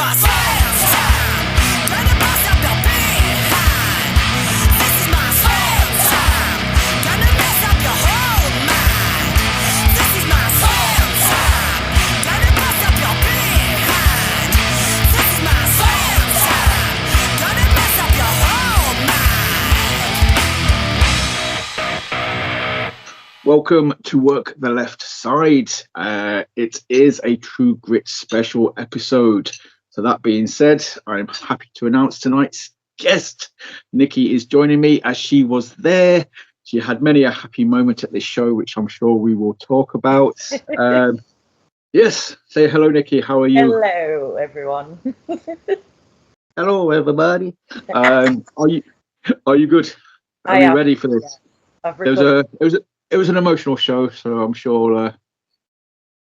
my slam time. Gonna bust up your behind. This is my slam time. Gonna mess up your whole mind. This is my slam time. Gonna bust up your behind. This is my slam time. Gonna mess up your whole mind. Welcome to Work the Left Side. It is a True Grit special episode. So that being said, I'm happy to announce tonight's guest. Nicki is joining me as she was there. She had many a happy moment at this show, which I'm sure we will talk about. Yes, say hello, Nicki. How are you? Hello, everyone. Hello, everybody. Are you good? Are you ready for this? Yeah. It was an emotional show, so I'm sure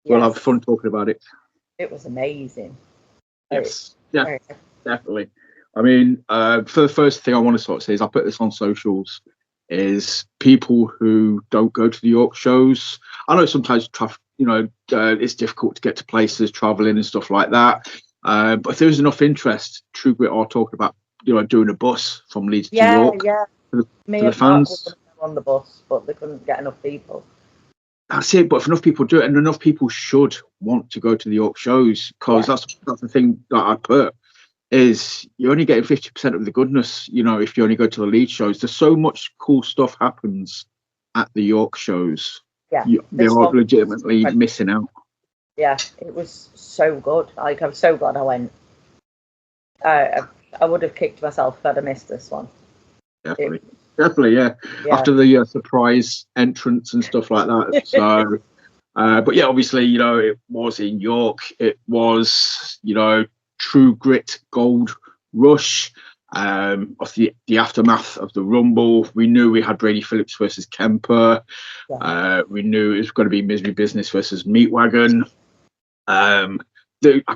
we'll have fun talking about it. It was amazing. Yes, yeah, definitely. I mean, for the first thing I want to sort of say is I put this on socials, is people who don't go to the York shows. I know sometimes it's difficult to get to places, traveling and stuff like that. But if there's enough interest, True Grit are talking about doing a bus from Leeds to York. Yeah. To the fans. On the bus, but they couldn't get enough people. That's it. But if enough people do it, and enough people should want to go to the York shows, because that's the thing that I put, is you're only getting 50% of the goodness. If you only go to the Leeds shows, there's so much cool stuff happens at the York shows. Yeah, they are legitimately missing out. Yeah, it was so good. I'm so glad I went. I would have kicked myself if I'd have missed this one. Definitely, yeah. After the surprise entrance and stuff like that. So, but yeah, obviously, it was in York. It was, True Grit Gold Rush. Of the aftermath of the Rumble, we knew we had Brady Phillips versus Kemper. We knew it was going to be Misery Business versus Wagon. I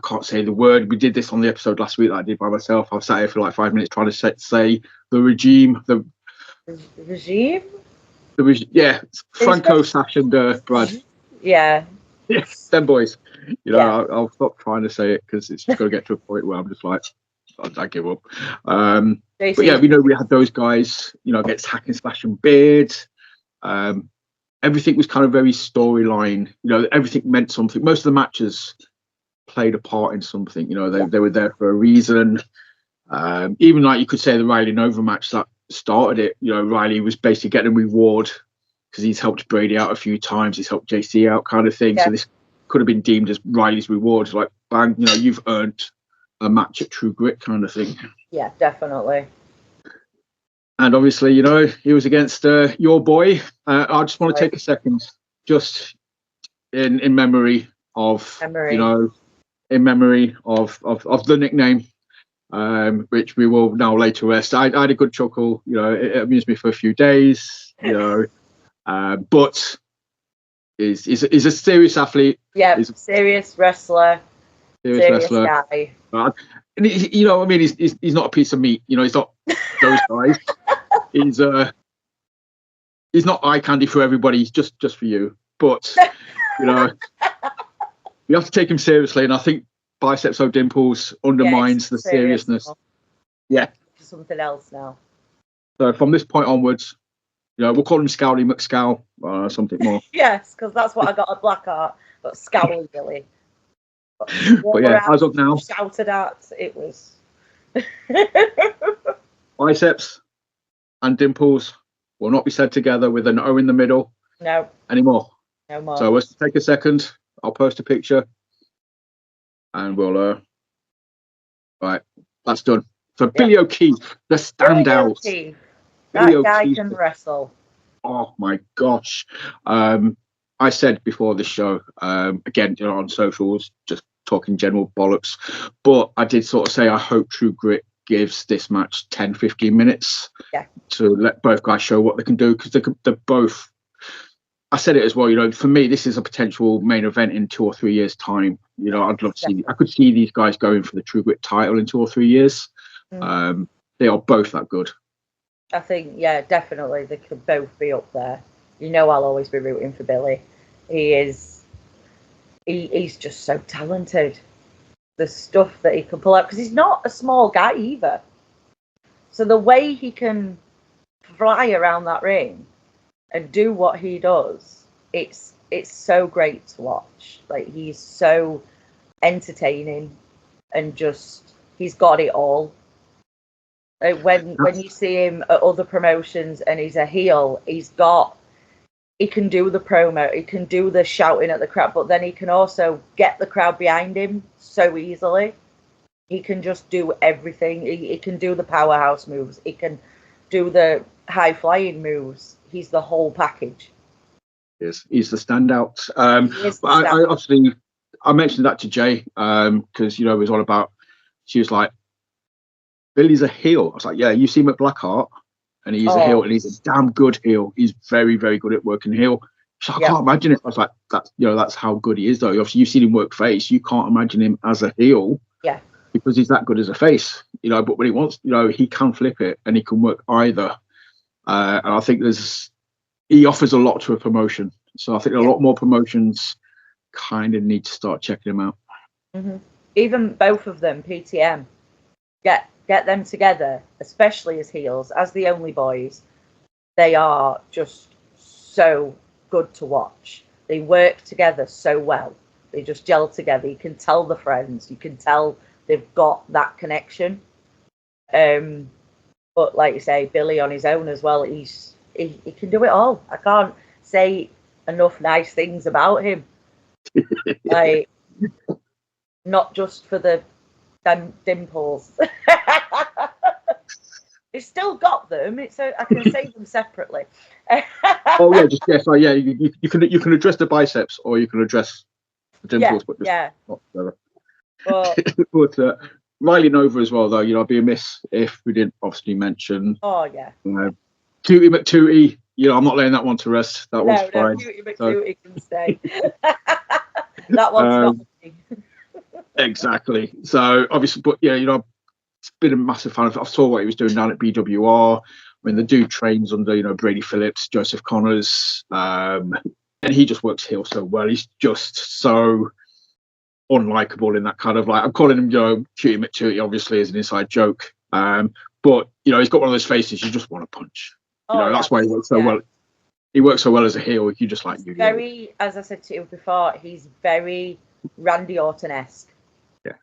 can't say the word. We did this on the episode last week that I did by myself. I sat here for like 5 minutes trying to say the regime. Regime? Franco, Sash, and Brad. Yeah. Yes, them boys. I'll stop trying to say it because it's going to get to a point where I'm just like, I give up. But yeah, we know we had those guys, against Hack and Slash and Beard. Everything was kind of very storyline. Everything meant something. Most of the matches played a part in something. They were there for a reason. Even like you could say the Riley Nova match that started it. Riley was basically getting a reward because he's helped Brady out a few times. He's helped JC out, kind of thing. So this could have been deemed as Riley's reward. Like, bang, you've earned a match at True Grit, kind of thing. Yeah, definitely. And obviously, he was against your boy. I just want to take a second, just in memory of, in memory of the nickname. Which we will now later rest. I had a good chuckle, it amused me for a few days, but he's a serious athlete. Yeah, serious wrestler. Serious guy. And he's not a piece of meat. He's not those guys. He's not eye candy for everybody. He's just for you. But you have to take him seriously, and I think Biceps O Dimples undermines the seriousness. Yeah. Something else now. So from this point onwards, we'll call him Scowly McScowl or something more. Yes, because that's what I got at BlackHeart, but Scowly Billy. But yeah, as of now, shouted at, it was Biceps and Dimples will not be said together with an O in the middle. No. Anymore. No more. So let's take a second. I'll post a picture. And we'll right, that's done. So Billy O'Keefe, the standout. That guy can wrestle. Oh my gosh. I said before the show, again, on socials, just talking general bollocks, but I did sort of say I hope True Grit gives this match 10-15 minutes to let both guys show what they can do, because they're both, I said it as well, for me, this is a potential main event in 2 or 3 years' time. I'd love to see, I could see these guys going for the True Grit title in 2 or 3 years. They are both that good. I think, definitely they could both be up there. I'll always be rooting for Billy. He's just so talented. the stuff that he can pull out, because he's not a small guy either. So the way he can fly around that ring and do what he does, it's so great to watch. Like, he's so entertaining, and just, he's got it all. Like, when you see him at other promotions and he's a heel, he can do the promo, he can do the shouting at the crowd, but then he can also get the crowd behind him so easily. He can just do everything. He can do the powerhouse moves. He can do the high flying moves. He's the whole package. Yes, he's the standout. He is the standout. Obviously, I mentioned that to Jay because, you know, it was all about, she was like, Billy's a heel. I was like, yeah, you see him at BlackHeart, and he's a heel, and he's a damn good heel. He's very, very good at working heel. So I can't imagine it. I was like, that's how good he is, though. Obviously, you've seen him work face. You can't imagine him as a heel. Yeah. Because he's that good as a face, you know. But when he wants, you know, he can flip it, and he can work either. And I think he offers a lot to a promotion. So I think a lot more promotions kind of need to start checking him out. Mm-hmm. Even both of them, PTM, get them together, especially as heels, as the only boys. They are just so good to watch. They work together so well. They just gel together. You can tell they're friends. You can tell they've got that connection. But like you say, Billy on his own as well, he can do it all. I can't say enough nice things about him. Like, not just for the dimples. He's still got them. I can say them separately. Oh yeah, so yeah, you can address the biceps, or you can address the dimples, but just not together. But Riley Nova as well, though. You know, I'd be amiss if we didn't obviously mention. Oh yeah. Tootie McTootie. You know, I'm not laying that one to rest. That one's fine. Tootie McTootie can stay. That one's not me. Exactly. So obviously, but yeah, you know, it's been a massive fan. I saw what he was doing down at BWR. I mean, the dude trains under, you know, Brady Phillips, Joseph Connors, and he just works heel so well. He's just so unlikable in that kind of, like, I'm calling him, you know, Tootie McTootie, obviously, as an inside joke. But you know, he's got one of those faces you just want to punch. You know, that's why he works so well. He works so well as a heel. You just like, very, as I said to you before, he's very Randy Orton-esque. Yeah.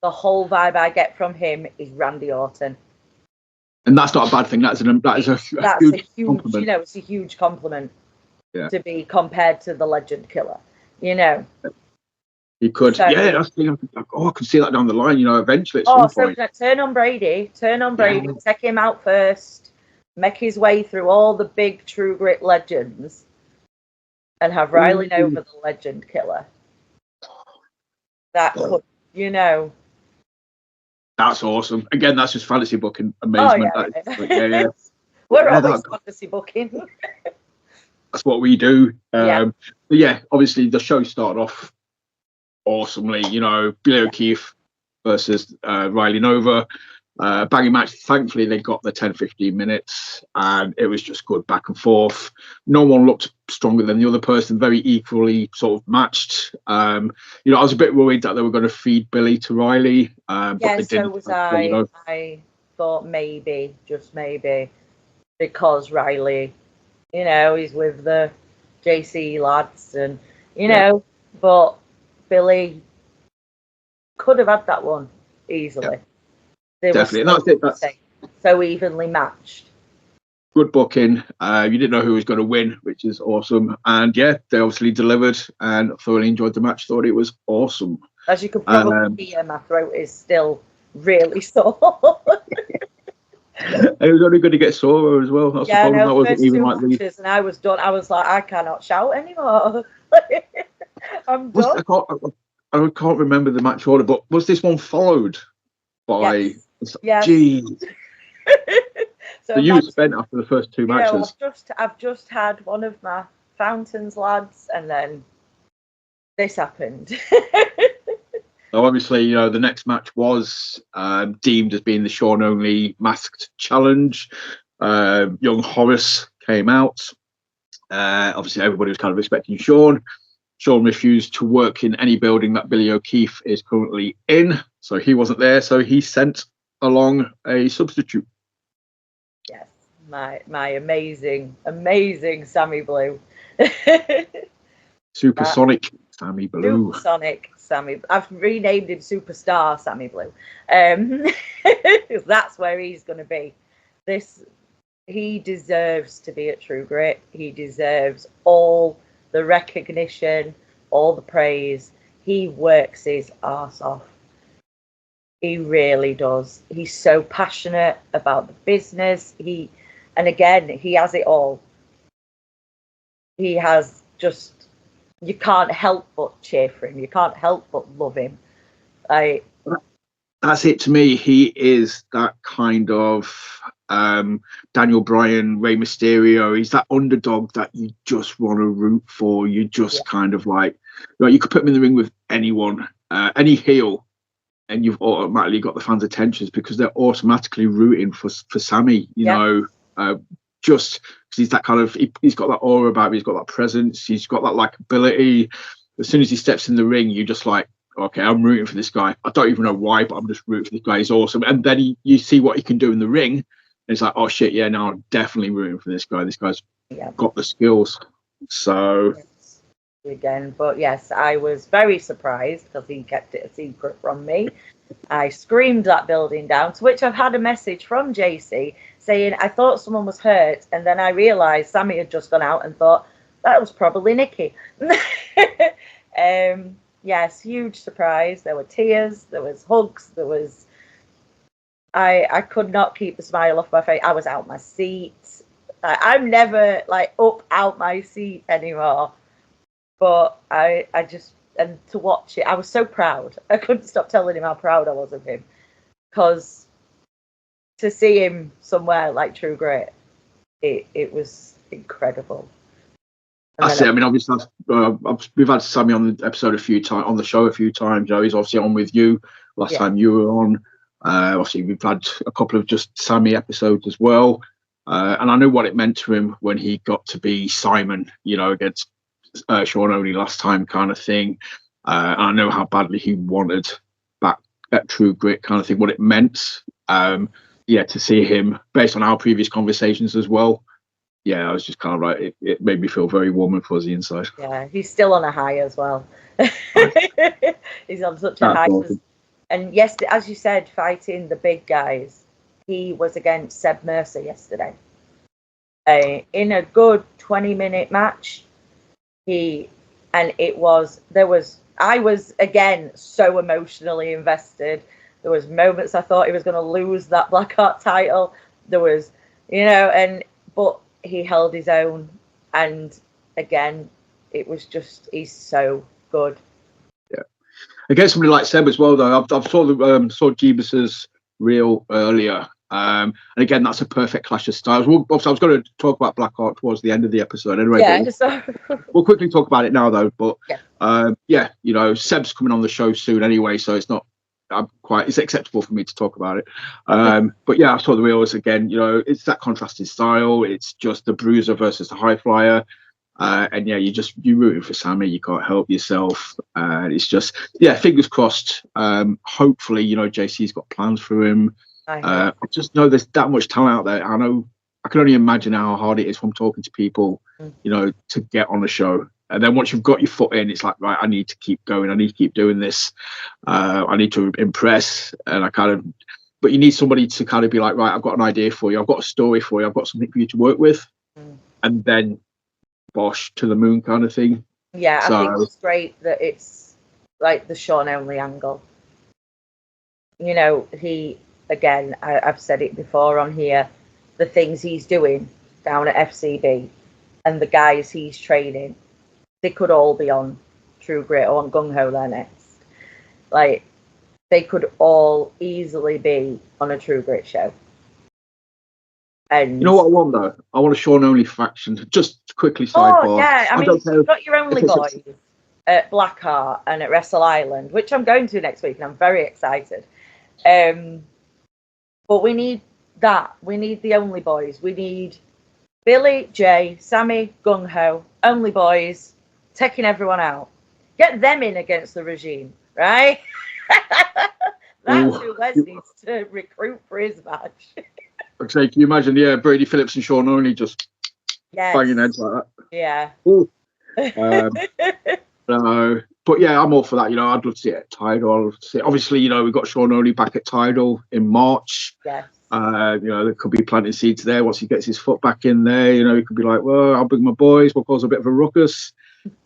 The whole vibe I get from him is Randy Orton. And that's not a bad thing. That's a huge compliment. You know, it's a huge compliment. Yeah. To be compared to the Legend Killer. You know. You could, so, yeah. That's the thing. I can see that down the line. You know, eventually at some point. Turn on Brady. Take him out first. Make his way through all the big True Grit legends, and have Riley Nova the Legend Killer. That could, you know. That's awesome. Again, that's just fantasy booking amazement. Yeah. We're always fantasy booking. That's what we do. But yeah, obviously the show started off awesomely. You know, Billy O'Keefe versus Riley Nova. Banging match. Thankfully, they got the 10-15 minutes, and it was just good back and forth. No one looked stronger than the other person. Very equally sort of matched. You know, I was a bit worried that they were going to feed Billy to Riley. But they didn't. So was I. You know. I thought maybe, just maybe, because Riley, you know, he's with the JC lads, and you know, but Billy could have had that one easily. Yeah. Definitely, and that's it. That's so evenly matched. Good booking. You didn't know who was going to win, which is awesome. And yeah, they obviously delivered, and thoroughly enjoyed the match. Thought it was awesome. As you can probably hear, my throat is still really sore. It was only going to get sore as well. That's the problem. That wasn't even like matches, and I was done. I was like, I cannot shout anymore. I'm done. I can't remember the match order, but was this one followed by? Yes. Jeez. So you were spent after the first two matches. I've just had one of my Fountains lads, and then this happened. So obviously, you know, the next match was deemed as being the Sean only masked challenge. Young Horus came out. Obviously, everybody was kind of expecting Sean. Sean refused to work in any building that Billy O'Keefe is currently in, so he wasn't there. So he sent along a substitute. Yes, my amazing Sammy Blue. Supersonic Sammy Blue. Supersonic Sammy. I've renamed him Superstar Sammy Blue. That's where he's going to be. He deserves to be at True Grit. He deserves all the recognition, all the praise. He works his arse off. He really does. He's so passionate about the business. And again, he has it all. He has just, you can't help but cheer for him. You can't help but love him. That's it to me. He is that kind of Daniel Bryan, Rey Mysterio. He's that underdog that you just want to root for. You just kind of like, you could put him in the ring with anyone, any heel, and you've automatically got the fans' attentions because they're automatically rooting for Sammy. You know, just because he's that kind of, he's got that aura about him. He's got that presence. He's got that likability. As soon as he steps in the ring, you're just like, okay, I'm rooting for this guy. I don't even know why, but I'm just rooting for this guy. He's awesome. And then you see what he can do in the ring. And it's like, oh shit, yeah, now I'm definitely rooting for this guy. This guy's got the skills. So again, but yes, I was very surprised because he kept it a secret from me. I screamed that building down, to which I've had a message from JC saying I thought someone was hurt, and then I realised Sammy had just gone out and thought that was probably Nicki. Yes, huge surprise. There were tears, there was hugs, there was... I could not keep the smile off my face. I was out my seat. I'm never like up out my seat anymore. But I just, and to watch it, I was so proud. I couldn't stop telling him how proud I was of him. Because to see him somewhere like True Grit, it was incredible. That's it. I mean, obviously, we've had Sammy on the episode a few times, on the show a few times. You know, he's obviously on with you. Last time you were on, obviously we've had a couple of just Sammy episodes as well. And I know what it meant to him when he got to be Simon, you know, against Sean Only last time, kind of thing. And I know how badly he wanted back at True Grit, kind of thing. What it meant, to see him based on our previous conversations as well. Yeah, I was just kind of like, it made me feel very warm and fuzzy inside. Yeah, he's still on a high as well. He's on such a high. Awesome. And yes, as you said, fighting the big guys, he was against Seb Mercer yesterday. In a good 20-minute match, I was again so emotionally invested. There was moments I thought he was going to lose that BlackHeart title. There was, but he held his own, and again, it was just, he's so good. Yeah, against somebody like Seb as well, though. I've saw Jeebus's reel earlier, and again, that's a perfect clash of styles. I was going to talk about BlackHeart towards the end of the episode, anyway. Yeah, we'll quickly talk about it now, though. But Seb's coming on the show soon anyway, so it's not. It's acceptable for me to talk about it. But yeah, I saw the reels again. You know, it's that contrasted style. It's just the bruiser versus the high flyer. And yeah, you rooting for Sammy. You can't help yourself. It's just, fingers crossed. Hopefully, JC's got plans for him. I just know there's that much talent out there. I can only imagine how hard it is from talking to people, to get on the show. And then once you've got your foot in, it's like, right, I need to keep going. I need to keep doing this. I need to impress. And but you need somebody to kind of be like, right, I've got an idea for you. I've got a story for you. I've got something for you to work with. And then bosh, to the moon kind of thing. Yeah, I think it's great that it's like the Sean Only angle. I've said it before on here, the things he's doing down at FCB and the guys he's training, they could all be on True Grit or on Gung Ho there next. Like, they could all easily be on a True Grit show. And you know what I want, though? I want a Sean Only faction. Just quickly sidebar. Oh, yeah. I mean, you've got your Only Boys at BlackHeart and at Wrestle Island, which I'm going to next week, and I'm very excited. But we need that. We need the Only Boys. We need Billy, Jay, Sammy, Gung Ho, Only Boys, taking everyone out. Get them in against the regime, right? That's who Wes needs to recruit for his match. Okay, can you imagine? Yeah, Brady, Phillips, and Sean only just banging heads like that. Yeah. But yeah, I'm all for that. You know, I'd love to see it at Tidal. Obviously, you know, we've got Sean only back at Tidal in March. Yes. You know, there could be planting seeds there once he gets his foot back in there. You know, he could be like, well, I'll bring my boys. We'll cause a bit of a ruckus.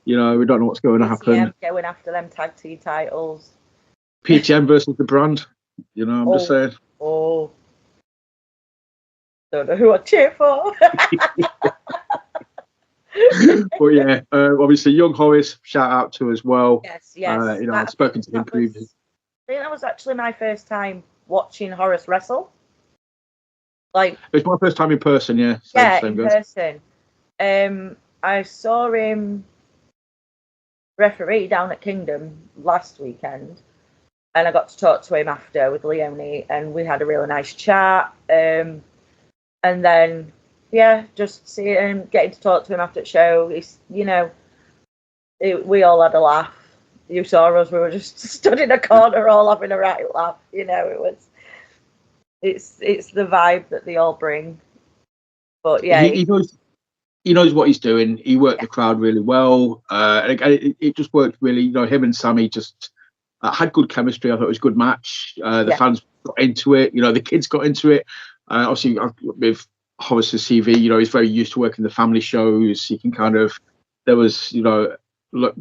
You know, we don't know what's going to happen. Going after them tag team titles. PTM versus the brand. You know, I'm just saying. Oh. Don't know who I cheer for. But yeah, obviously Young Horus, shout out to as well. Yes. You know, I've spoken to him previously. I think that was actually my first time watching Horus wrestle. Like, it's my first time in person. Yeah. In person. I saw him referee down at Kingdom last weekend, and I got to talk to him after with Leonie, and we had a really nice chat. And then, just seeing him, getting to talk to him after the show. He's, you know, we all had a laugh. You saw us; we were just stood in a corner, all having a right laugh. You know, it's the vibe that they all bring. But yeah, he knows what he's doing. He worked the crowd really well. And it just worked really. You know, him and Sammy just had good chemistry. I thought it was a good match. The fans got into it. You know, the kids got into it. Obviously, with Horus's CV, you know, he's very used to working the family shows. He can kind of, there was, you know,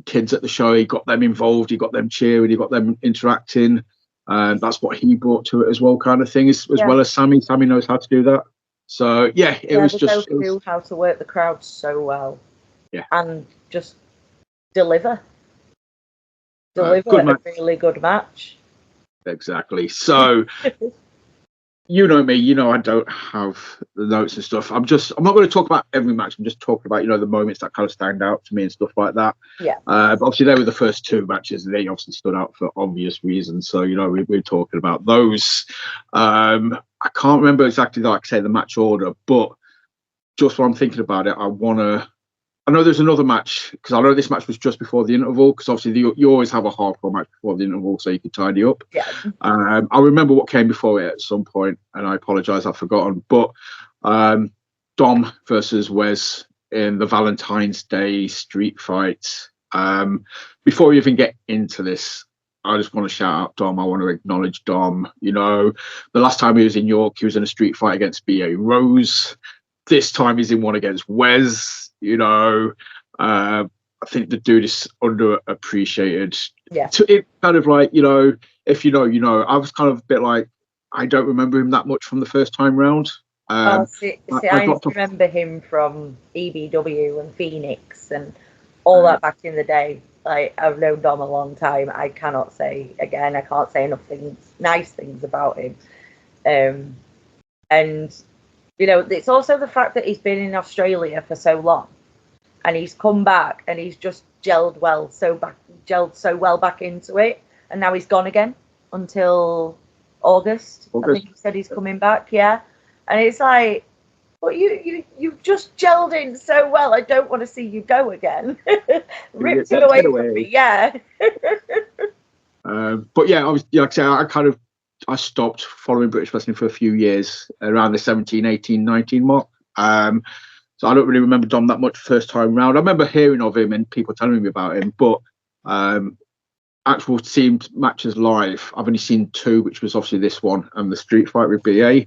kids at the show. He got them involved. He got them cheering. He got them interacting. That's what he brought to it as well, kind of thing. As well as Sammy. Sammy knows how to do that. So it was just. They knew how to work the crowd so well. Yeah. And just deliver a really good match. Exactly. So. You know me, you know I don't have the notes and stuff. I'm not going to talk about every match. I'm just talking about, you know, the moments that kind of stand out to me and stuff like that. Yeah. But obviously they were the first two matches, and they obviously stood out for obvious reasons. So, you know, we're talking about those. I can't remember exactly, like I say, the match order, but just while I'm thinking about it, I know there's another match, because I know this match was just before the interval, because obviously you always have a hardcore match before the interval so you can tidy up. Yeah. I remember what came before it at some point, and I apologise, I've forgotten. But Dom versus Wes in the Valentine's Day street fight. Before we even get into this, I just want to shout out Dom. I want to acknowledge Dom. You know, the last time he was in York, he was in a street fight against B.A. Rose. This time he's in one against Wes. You know, I think the dude is underappreciated. Yeah. It kind of like, you know, if you know, you know. I was kind of a bit like, I don't remember him that much from the first time round. I remember him from EBW and Phoenix and all that back in the day. Like, I've known Dom a long time. I can't say enough nice things about him. And you know, it's also the fact that he's been in Australia for so long, and he's come back and he's just gelled so well back into it, and now he's gone again until August. I think he said he's coming back, and it's like, well, you just gelled in so well. I don't want to see you go again. Ripped it away from me, But yeah, obviously, like I say, I stopped following British wrestling for a few years around the 17, 18, 19 mark. So I don't really remember Dom that much first time round. I remember hearing of him and people telling me about him, but actual team matches live, I've only seen two, which was obviously this one and the street fight with BA.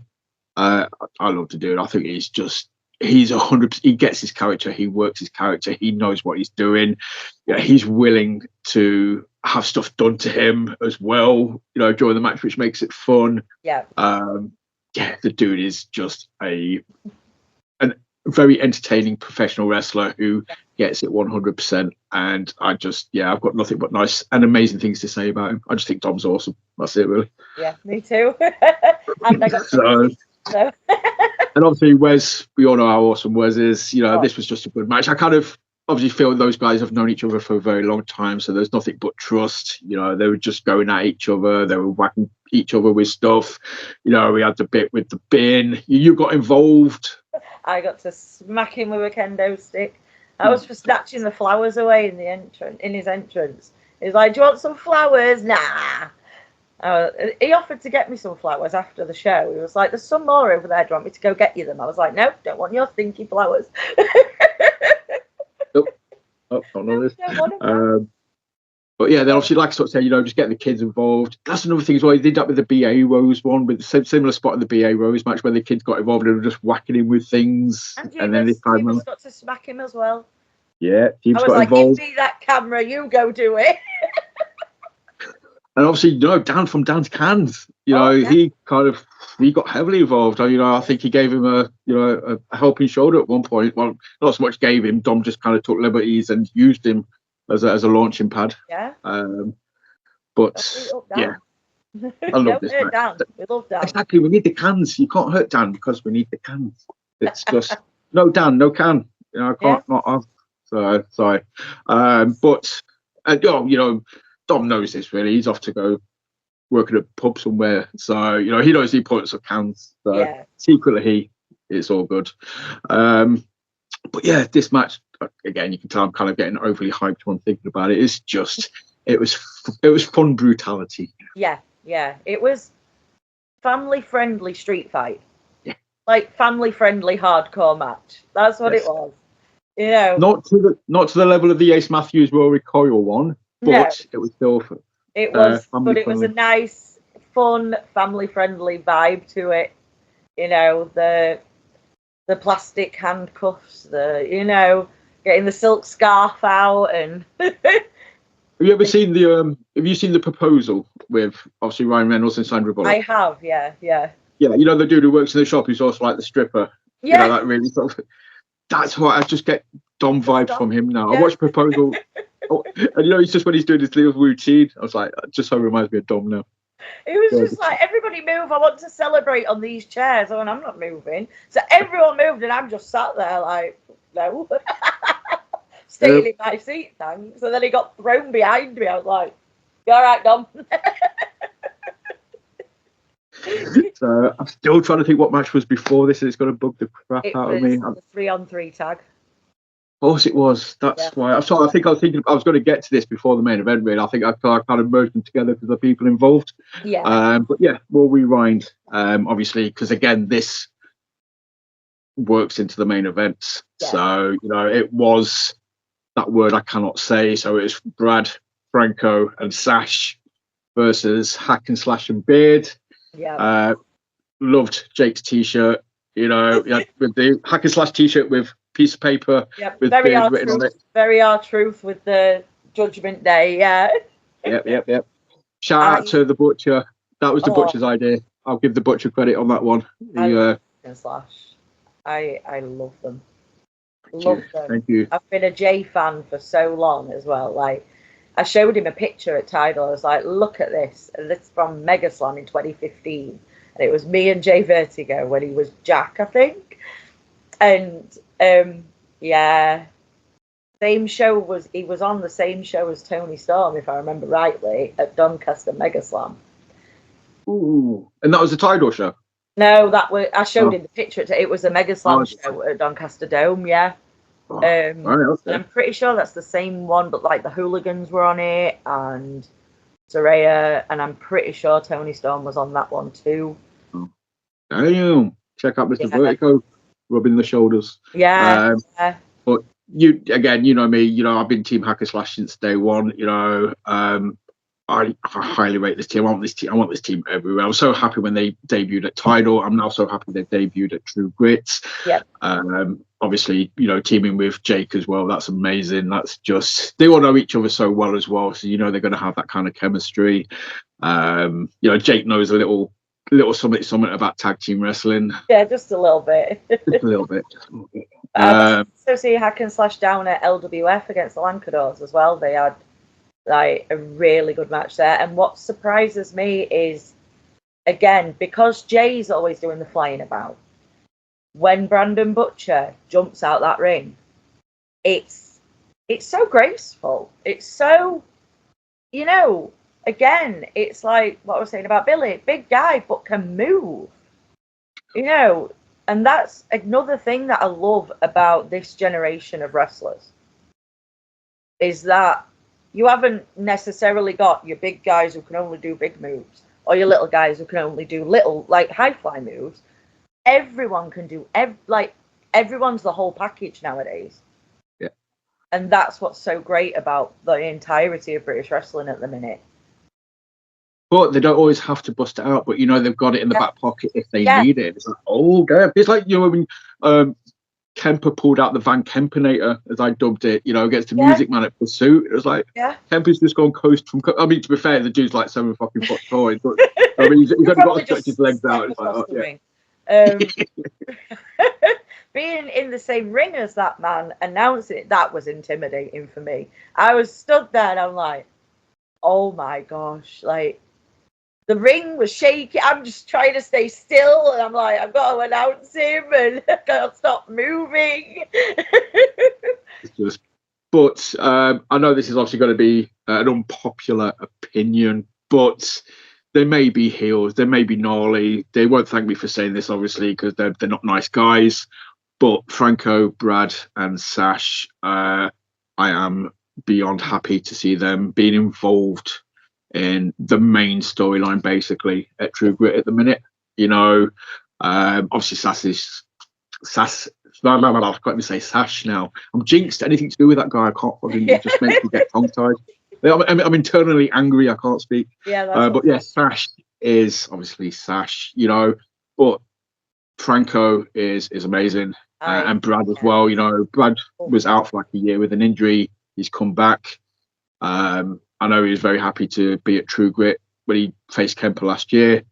I love the dude. I think he's 100%. He gets his character. He works his character. He knows what he's doing. Yeah, he's willing to have stuff done to him as well, you know, during the match, which makes it fun. Yeah. The dude is just a very entertaining professional wrestler who gets it 100%. And I've got nothing but nice and amazing things to say about him. I just think Dom's awesome. That's it, really. Yeah, me too. And I got so. And obviously Wes, we all know how awesome Wes is. You know, This was just a good match. I kind of obviously feel those guys have known each other for a very long time, so there's nothing but trust. You know, they were just going at each other. They were whacking each other with stuff. You know, we had the bit with the bin. You got involved. I got to smack him with a kendo stick. That was for snatching the flowers away in his entrance. He's like, "Do you want some flowers?" Nah. He offered to get me some flowers after the show. He was like, "There's some more over there. Do you want me to go get you them?" I was like, "No, don't want your stinky flowers." Nope. Oh, not know this. Don't want them. But yeah, then obviously, like I sort of said, just getting the kids involved. That's another thing as well. He did that with the BA Rose one, with the similar spot in the BA Rose match where the kids got involved and were just whacking him with things. And then this time, Jeebus got to smack him as well. Yeah, I was got like, involved. "Give me that camera, you go do it." And obviously, Dan from Dan's Cans, he got heavily involved. I think he gave him a helping shoulder at one point. Well, not so much gave him. Dom just kind of took liberties and used him as a launching pad. Yeah. But yeah, I love this match. Dan. We love Dan. Exactly. We need the cans. You can't hurt Dan because we need the cans. It's just no Dan, no can. I can't not have. So sorry. But Dom knows this really. He's off to go work at a pub somewhere. So, he knows the importance of cans. So secretly it's all good. But yeah, this match, again, you can tell I'm kind of getting overly hyped when I'm thinking about it. It's just, it was fun brutality. Yeah. It was family-friendly street fight. Yeah. Like family-friendly hardcore match. That's what it was. Not to the level of the Ace Matthews Rory Coyle one, but it was still. It was, but it was a nice, fun, family-friendly vibe to it. The plastic handcuffs, getting the silk scarf out, and. Have you ever seen the proposal with obviously Ryan Reynolds and Sandra Bullock? I have, yeah. Yeah, the dude who works in the shop who's also like the stripper. Yeah. That really sort of. That's what I just get Dom vibes from him now. Yeah. I watched Proposal, and it's just when he's doing his little routine. I was like, just so reminds me of Dom now. It was just like, everybody move. I want to celebrate on these chairs. And I'm not moving. So everyone moved, and I'm just sat there like, no. Staying in my seat, thanks. So then he got thrown behind me. I was like, "You all right, Dom?" So I'm still trying to think what match was before this. It's going to bug the crap out of me. It was the 3-on-3 tag. Of course it was. That's why. I think I was thinking I was going to get to this before the main event. Really, I think I kind of merged them together because of the people involved. Yeah. But yeah, we'll rewind. Obviously, because again, this works into the main event. Yeah. So it was that word I cannot say. So it was Brad, Franco, and Sash versus Hack and Slash and Beard. Yeah. Loved Jake's t-shirt. With the Hack and Slash t-shirt with piece of paper with very Beard written on it. Very R-Truth with the Judgment Day. Yeah. Yep. Shout out to the butcher. That was the butcher's idea. I'll give the butcher credit on that one. Hack and Slash. I love them. Love them. Thank you. I've been a Jay fan for so long as well. Like, I showed him a picture at Tidal. I was like, "Look at this." And this is from Megaslam in 2015. And it was me and Jay Vertigo when he was Jack, I think. And same show he was on the same show as Tony Storm, if I remember rightly, at Doncaster Megaslam. Ooh. And that was a Tidal show? No, I showed him the picture. It was a Megaslam show at Doncaster Dome, yeah. Right, okay. And I'm pretty sure that's the same one, but like the Hooligans were on it, and Saraya, and I'm pretty sure Tony Storm was on that one too. Oh. Damn. Check out Mr. Vertigo rubbing the shoulders. Yeah. But you know me, I've been Team Hack and Slash since day one. I highly rate this team. I want this team everywhere. I was so happy when they debuted at Tidal. I'm now so happy they debuted at True Grit. Yeah. Obviously, teaming with Jake as well. That's amazing. That's just, they all know each other so well as well. So they're going to have that kind of chemistry. Jake knows a little something about tag team wrestling. Yeah, just a little bit. Just a little bit. So see Hack and Slash down at LWF against the Lancadors as well. They had like a really good match there. And what surprises me is, again, because Jay's always doing the flying about, when Brandon Butcher jumps out that ring, it's so graceful. It's so, again, it's like what I was saying about Billy, big guy but can move, And that's another thing that I love about this generation of wrestlers, is that you haven't necessarily got your big guys who can only do big moves, or your little guys who can only do little, like, high fly moves. Everyone can do, everyone's the whole package nowadays. Yeah. And that's what's so great about the entirety of British wrestling at the minute. But they don't always have to bust it out. But, you know, they've got it in the back pocket if they Yeah. need it. It's like, oh, damn. It's like, you know, when Kemper pulled out the Van Kempernator, as I dubbed it, you know, against the Music Man at Pursuit. It was like, Kemper's just gone coast from... I mean, to be fair, the dude's like 7 fucking foot tall. But, I mean, he's only got to stretch his legs out. It's like, oh, being in the same ring as that man, announcing it, that was intimidating for me. I was stood there and I'm like, oh my gosh, like, the ring was shaky. I'm just trying to stay still, and I'm like, I've got to announce him, and I can't stop moving. But I know this is obviously going to be an unpopular opinion, but they may be heels, they may be gnarly. They won't thank me for saying this, obviously, because they're not nice guys. But Franco, Brad, and Sash, I am beyond happy to see them being involved in the main storyline, basically, at True Grit at the minute. You know, obviously Sash. I can't even say Sash now. I'm jinxed. Anything to do with that guy, I can't fucking. It just makes me get tongue tied. I'm internally angry. I can't speak. Yeah, but yeah, Sash is obviously Sash. You know, but Franco is amazing, and Brad as well. You know, Brad was out for like a year with an injury. He's come back. I know he was very happy to be at True Grit when he faced Kemper last year,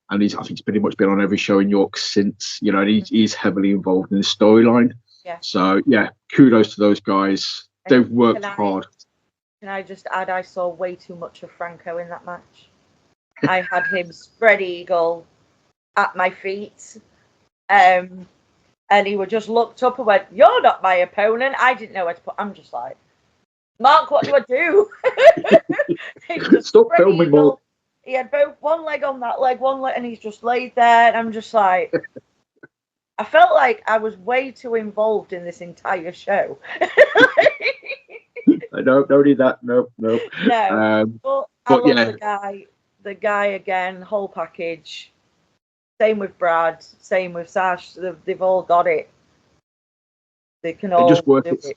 and I think he's pretty much been on every show in York since. You know, and he's heavily involved in the storyline. Yeah. So yeah, kudos to those guys. They've worked hard. Can I just add, I saw way too much of Franco in that match. I had him spread eagle at my feet, and he would just looked up and went, "You're not my opponent." I didn't know where to put. I'm just like, Mark, what do I do? Stop filming more. He had both one leg on that leg, one leg, and he's just laid there. And I'm just like, I felt like I was way too involved in this entire show. No, don't need that. No. No, but I love the guy again, whole package. Same with Brad, same with Sash. They've all got it. They can all just work do it.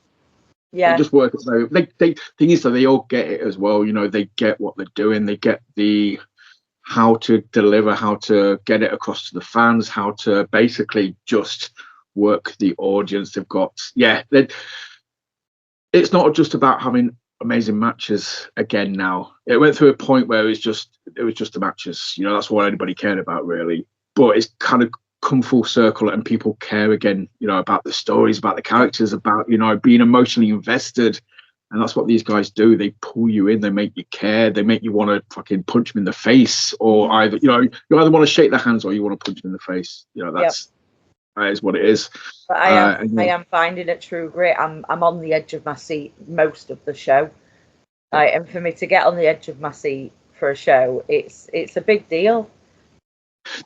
Yeah, they just work it. So thing is that they all get it as well. You know, they get what they're doing. They get the how to deliver, how to get it across to the fans, how to basically just work the audience. They've got it's not just about having amazing matches again now. It went through a point where it was just the matches. You know, that's what anybody cared about really. But it's kind of come full circle and people care again, you know, about the stories, about the characters, about, you know, being emotionally invested. And that's what these guys do. They pull you in, they make you care, they make you want to fucking punch them in the face, or either, you know, you either want to shake their hands or you want to punch them in the face. You know, that is what it is. But I am finding it True Grit. I'm on the edge of my seat most of the show. And for me to get on the edge of my seat for a show, it's a big deal.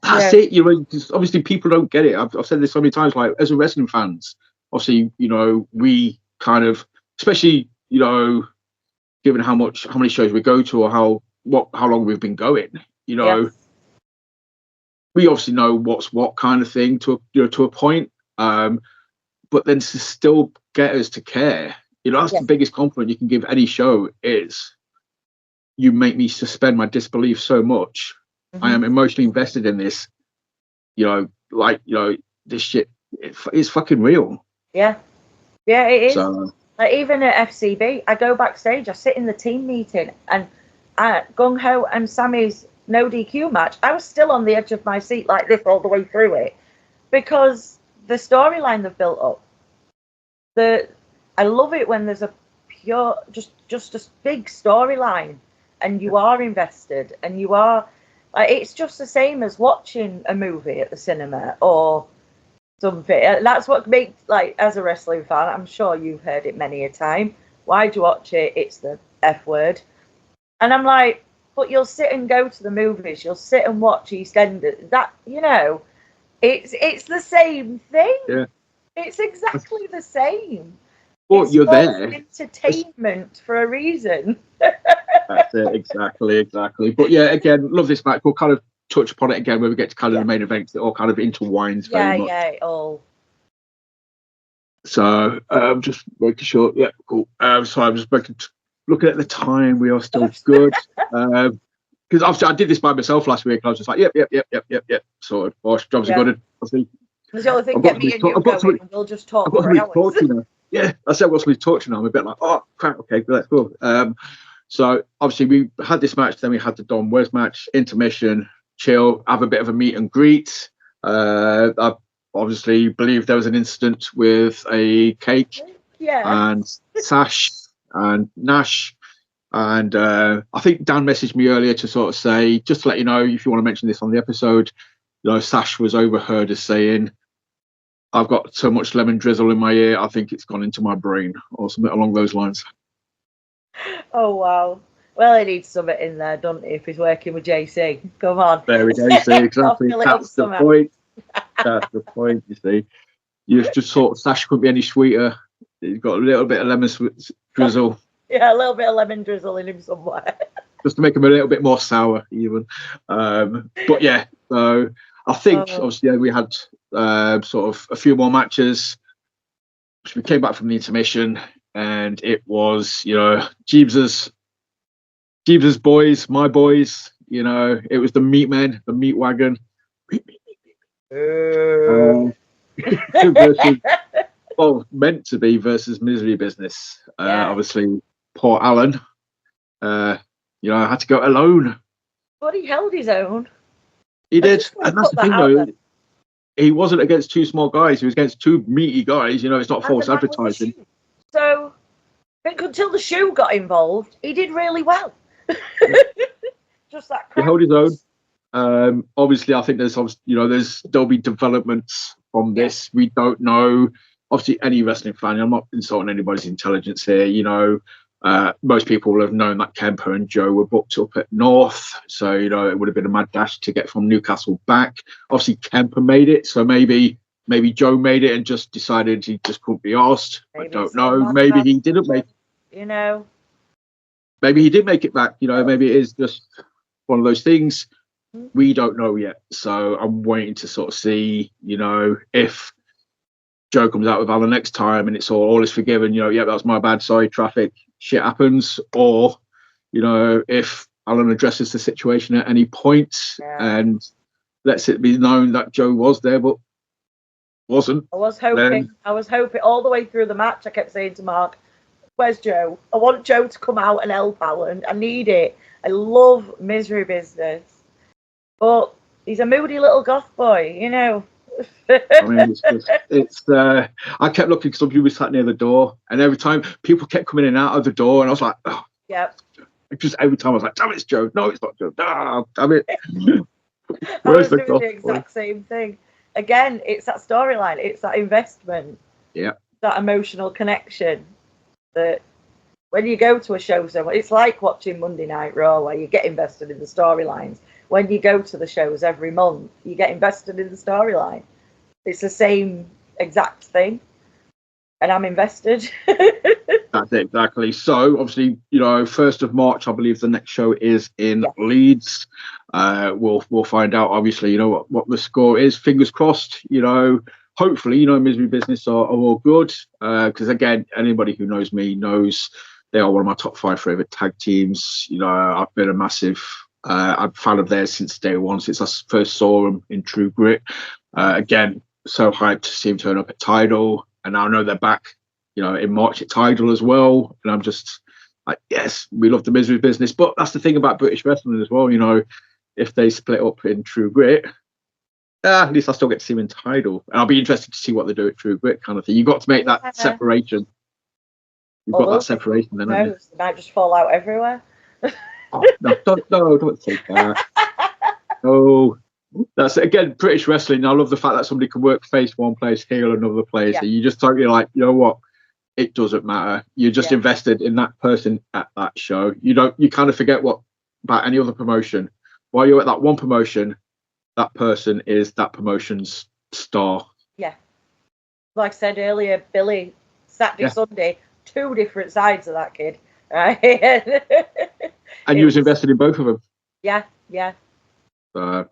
That's it. You know, obviously people don't get it. I've said this so many times. Like, as a wrestling fans, obviously, you know, we kind of, especially, you know, given how many shows we go to, or how long we've been going, you know, we obviously know what's what kind of thing to a point. But then to still get us to care, you know, that's the biggest compliment you can give any show is you make me suspend my disbelief so much. I am emotionally invested in this, you know, like, you know, this shit is fucking real. Yeah, it is. So, like, even at FCB, I go backstage, I sit in the team meeting, and at Gung Ho and Sammy's no DQ match, I was still on the edge of my seat like this all the way through it, because the storyline they've built up. I love it when there's a pure, just a big storyline, and you are invested, and you are. It's just the same as watching a movie at the cinema or something. That's what makes, like, as a wrestling fan, I'm sure you've heard it many a time. Why'd you watch it? It's the F word. And I'm like, but you'll sit and go to the movies. You'll sit and watch EastEnders. That, you know, It's the same thing. Yeah. It's exactly the same. But It's you're called there. entertainment for a reason. That's it, exactly. But yeah, again, love this match. We'll kind of touch upon it again when we get to kind of the main events. It all kind of intertwines very much. Yeah, it all. So just making sure. Yeah, cool. So I'm just looking at the time. We are still good. Because obviously I did this by myself last week. And I was just like, yep. Sorted. Bosh, jobs are good. Obviously, There's the only thing get me and you going, and we'll just talk for hours. Yeah, I said what's we torture now. I'm a bit like, oh crap, okay, let's go. So obviously we had this match, then we had the Don Wes match, intermission, chill, have a bit of a meet and greet. I obviously believe there was an incident with a cake and Sash and Nash. And I think Dan messaged me earlier to sort of say, just to let you know, if you want to mention this on the episode, Sash was overheard as saying, I've got so much lemon drizzle in my ear, I think it's gone into my brain, or something along those lines. Oh, wow. Well, he needs something in there, doesn't he, if he's working with JC? Come on. There JC, exactly. That's the point. That's the point, you see. You just thought Sash couldn't be any sweeter. He's got a little bit of lemon drizzle. Yeah, a little bit of lemon drizzle in him somewhere. Just to make him a little bit more sour, even. But yeah, so I think, obviously, we had sort of a few more matches. We came back from the intermission, and it was, Jeebs's boys, my boys. It was the meat men, the meat wagon. Versus, meant to be versus Misery Business. Obviously, poor Alan. I had to go alone. But he held his own. He did, and that's the thing, though. He wasn't against two small guys. He was against two meaty guys. It's not false advertising. So, I think until the shoe got involved, he did really well. Just that. He held his own. Obviously, I think there'll be developments from this. We don't know. Obviously, any wrestling fan, I'm not insulting anybody's intelligence here. Most people will have known that Kemper and Joe were booked up at North, so it would have been a mad dash to get from Newcastle back. Obviously, Kemper made it, so maybe Joe made it and just decided he just couldn't be asked. I don't know. Maybe he didn't make it. Maybe he did make it back. Maybe it is just one of those things. We don't know yet. So I'm waiting to sort of see, if Joe comes out with Alan next time and it's all is forgiven, that's my bad, sorry, traffic, shit happens. Or, if Alan addresses the situation at any point and lets it be known that Joe was there but wasn't. I was hoping all the way through the match. I kept saying to Mark, where's Joe? I want Joe to come out and help Alan. I need it. I love Misery Business. But he's a moody little goth boy, I mean, I kept looking, some people sat near the door, and every time people kept coming in and out of the door, and I was like, oh. Yep. Just every time I was like, damn it, it's Joe. No, it's not Joe. Ah, damn it. I was doing the exact same thing. Again, it's that storyline. It's that investment. Yeah. That emotional connection that when you go to a show somewhere, it's like watching Monday Night Raw where you get invested in the storylines. When you go to the shows every month, you get invested in the storyline. It's the same exact thing. And I'm invested. That's it, exactly. So, obviously, 1st of March, I believe the next show is in Leeds. We'll find out, obviously, what the score is. Fingers crossed, hopefully, Misery Business are all good. Because, again, anybody who knows me knows they are one of my top 5 favourite tag teams. I've been a massive... I'm a fan of theirs since day one, since I first saw them in True Grit. Again, so hyped to see them turn up at Tidal, and now I know they're back, in March at Tidal as well. And I'm just like, yes, we love the Misery Business, but that's the thing about British wrestling as well. If they split up in True Grit, at least I still get to see them in Tidal, and I'll be interested to see what they do at True Grit, kind of thing. You've got to make that separation. You've got that separation, then. They might just fall out everywhere. Oh, no, don't take that. No, that's again British wrestling. I love the fact that somebody can work face one place, heel another place. And you just totally like, what? It doesn't matter. You're just invested in that person at that show. You kind of forget about any other promotion. While you're at that one promotion, that person is that promotion's star. Yeah. Like I said earlier, Billy, Saturday, Sunday, two different sides of that kid. Right? And you was invested in both of them. Yeah, yeah. But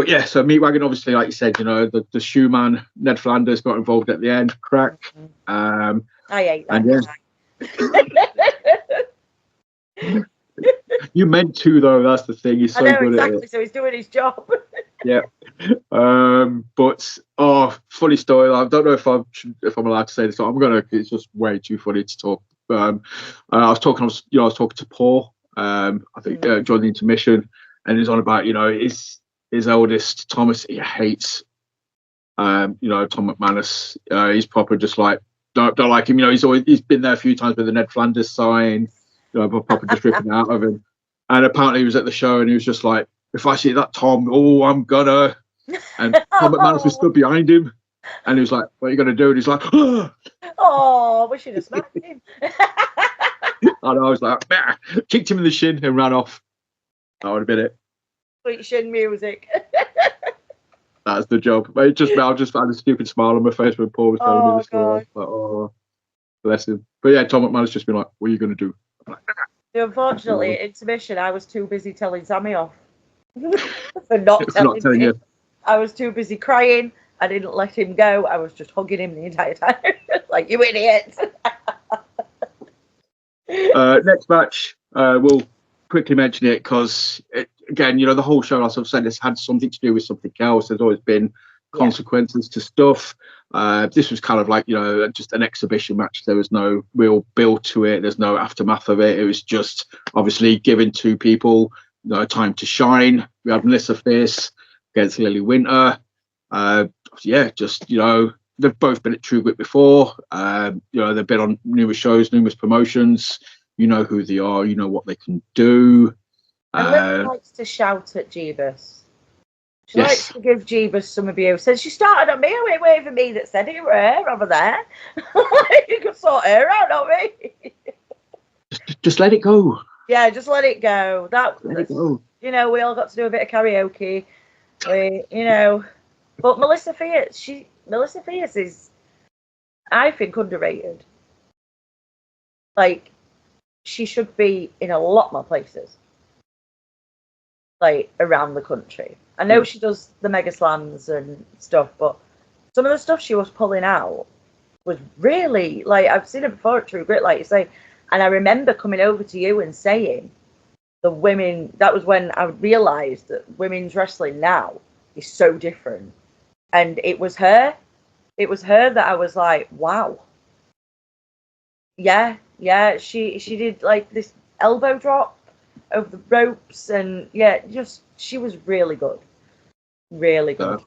yeah, so Meat Wagon, obviously, like you said, you know, the shoe man, Ned Flanders, got involved at the end. Crack. I hate that. And you meant to, though. That's the thing. He's so good at it. So he's doing his job. Yeah. But funny story. I don't know if I'm allowed to say this. I'm gonna. It's just way too funny to talk. I was talking to Paul. I think during the intermission, and he's on about, you know, his eldest Thomas. He hates, Tom McManus. He's proper just like don't like him. You know, he's been there a few times with the Ned Flanders sign. You know, proper just ripping out of him. And apparently he was at the show and he was just like, if I see that Tom, I'm gonna. And Tom McManus was stood behind him, and he was like, "What are you gonna do?" And he's like, "Oh, we should have smacked him." I was like, "Bah!" Kicked him in the shin and ran off. That would have been it. Sweet shin music. That's the job. I just had a stupid smile on my face when Paul was telling me the story. Like, oh, bless him. But yeah, Tom McManus just been like, "What are you gonna do?" I'm like, Unfortunately, at intermission, I was too busy telling Sammy off for not telling him. You. I was too busy crying. I didn't let him go. I was just hugging him the entire time. Like, you idiot. Next match, we'll quickly mention it because, again, you know, the whole show, as I've said, has had something to do with something else. There's always been consequences to stuff. This was kind of like, you know, just an exhibition match. There was no real build to it. There's no aftermath of it. It was just obviously giving two people, you know, time to shine. We had Melissa Fierce against Lily Winter. Just, you know, they've both been at True Grit before. You know, they've been on numerous shows, numerous promotions. You know who they are. You know what they can do. And Lily likes to shout at Jeebus. She likes to give Jeebus some abuse. And she started on me. It wasn't me that said it. Her over there. You can sort her out, not me. Just let it go. Yeah, just let it go. Let it go. You know, we all got to do a bit of karaoke. But Melissa Fierce is, I think, underrated. Like, she should be in a lot more places, like, around the country. I know she does the Mega Slams and stuff, but some of the stuff she was pulling out was really, like, I've seen it before at True Grit, like you say, and I remember coming over to you and saying, the women, that was when I realised that women's wrestling now is so different. And it was her that I was like, wow. Yeah, she did like this elbow drop over the ropes, and she was really good. Really good.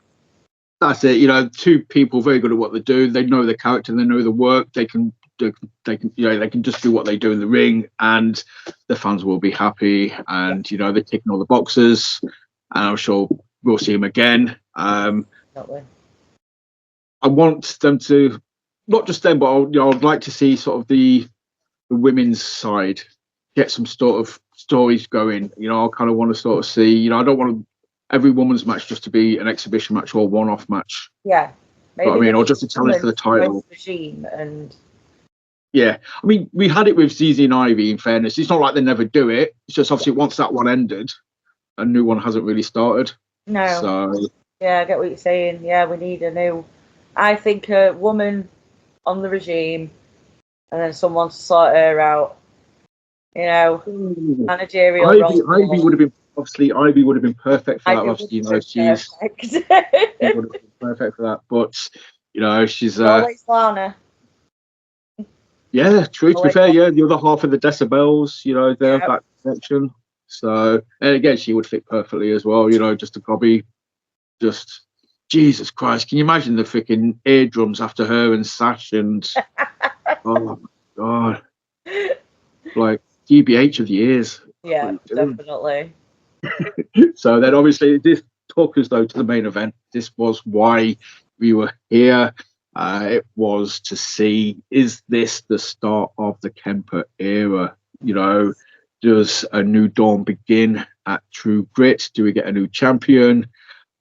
That's it. You know, two people very good at what they do. They know the character, they know the work. They can just do what they do in the ring, and the fans will be happy. And you know, they're ticking all the boxes, and I'm sure we'll see them again. I want them to, not just them, but I'd like to see sort of the women's side get some sort of stories going. You know, I kind of want to sort of see. You know, I don't want every women's match just to be an exhibition match or a one-off match. Yeah, maybe. I mean, or just a challenge for the title. Regime and. Yeah, I mean, we had it with ZZ and Ivy, in fairness. It's not like they never do it. It's just obviously once that one ended, a new one hasn't really started. No. So. Yeah, I get what you're saying. Yeah, we need a new. I think a woman on the regime and then someone to sort her out. You know, managerial role. Ivy would have been perfect for that. Obviously, you know, she's would have been perfect for that. But, you know, she's. Always Lana. Yeah, true. To be fair, the other half of the decibels, you know, they have that section. So, and again, she would fit perfectly as well, you know, just to probably just, Jesus Christ, can you imagine the freaking eardrums after her and Sash and, oh my God, like GBH of the ears. Yeah, definitely. So then obviously this took us though to the main event. This was why we were here. It was to see, is this the start of the Kemper era? You know, does a new dawn begin at True Grit? Do we get a new champion?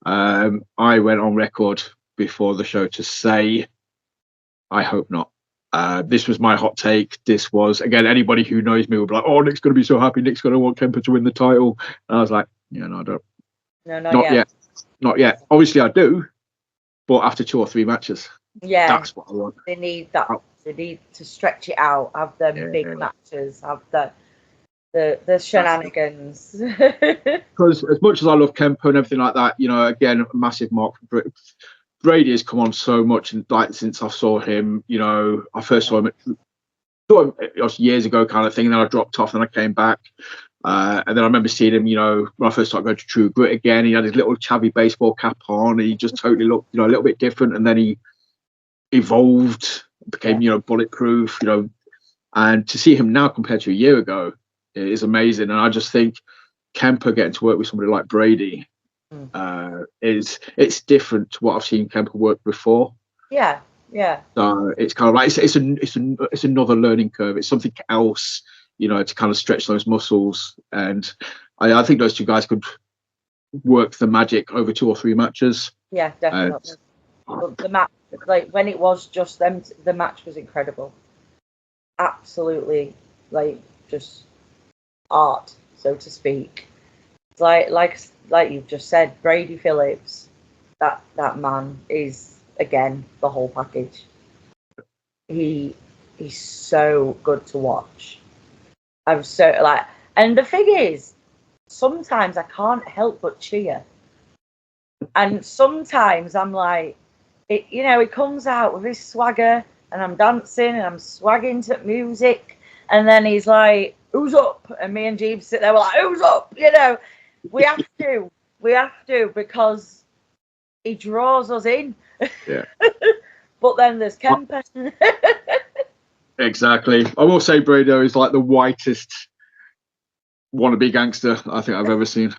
I went on record before the show to say, I hope not. This was my hot take. This was, again, anybody who knows me will be like, oh, Nick's going to be so happy. Nick's going to want Kemper to win the title. And I was like, yeah, no, I don't. No, not yet. Not yet. Obviously, I do, but after 2 or 3 matches. Yeah. That's what I want. They need that. They need to stretch it out, have them big matches, have the shenanigans. Because as much as I love Kemper and everything like that, you know, again, a massive mark for Brady has come on so much, and like since I saw him, you know, I first saw him years ago, kind of thing. And then I dropped off, and I came back, and then I remember seeing him, you know, when I first started going to True Grit again. He had his little chavvy baseball cap on. And he just totally looked, you know, a little bit different, and then he evolved, became, you know, bulletproof, you know, and to see him now compared to a year ago is amazing. And I just think Kemper getting to work with somebody like Brady it's different to what I've seen Kemper work before. Yeah. So it's kind of like it's another learning curve. It's something else, you know, to kind of stretch those muscles. And I think those two guys could work the magic over 2 or 3 matches. Yeah, definitely. But the match, like when it was just them, the match was incredible. Absolutely, like just art, so to speak. It's like you've just said, Brady Phillips, that man is again the whole package. He's so good to watch. I'm so like, and the thing is, sometimes I can't help but cheer, and sometimes I'm like, it comes out with his swagger, and I'm dancing and I'm swagging to music, and then he's like, "Who's up?" And me and Jeeves sit there, we're like, "Who's up?" You know, we have to because he draws us in. Yeah. But then there's Kemper. Exactly. I will say Brady is like the whitest wannabe gangster I think I've ever seen.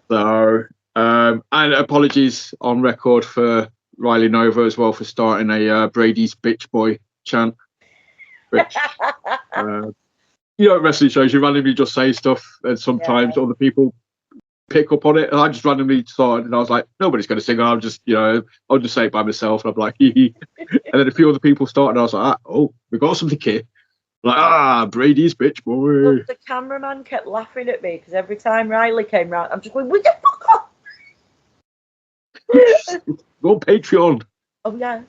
So, and apologies on record for Riley Nova as well for starting a Brady's bitch boy chant. Which, you know, at wrestling shows, you randomly just say stuff, and sometimes other people pick up on it. And I just randomly started, and I was like, nobody's going to sing. I'll just say it by myself. And I'm like, hee hee. And then a few other people started, and I was like, oh, we got something here. Like, Brady's bitch boy. But the cameraman kept laughing at me because every time Riley came round, I'm just going, "Will you fuck off?" Go on Patreon. Oh yeah,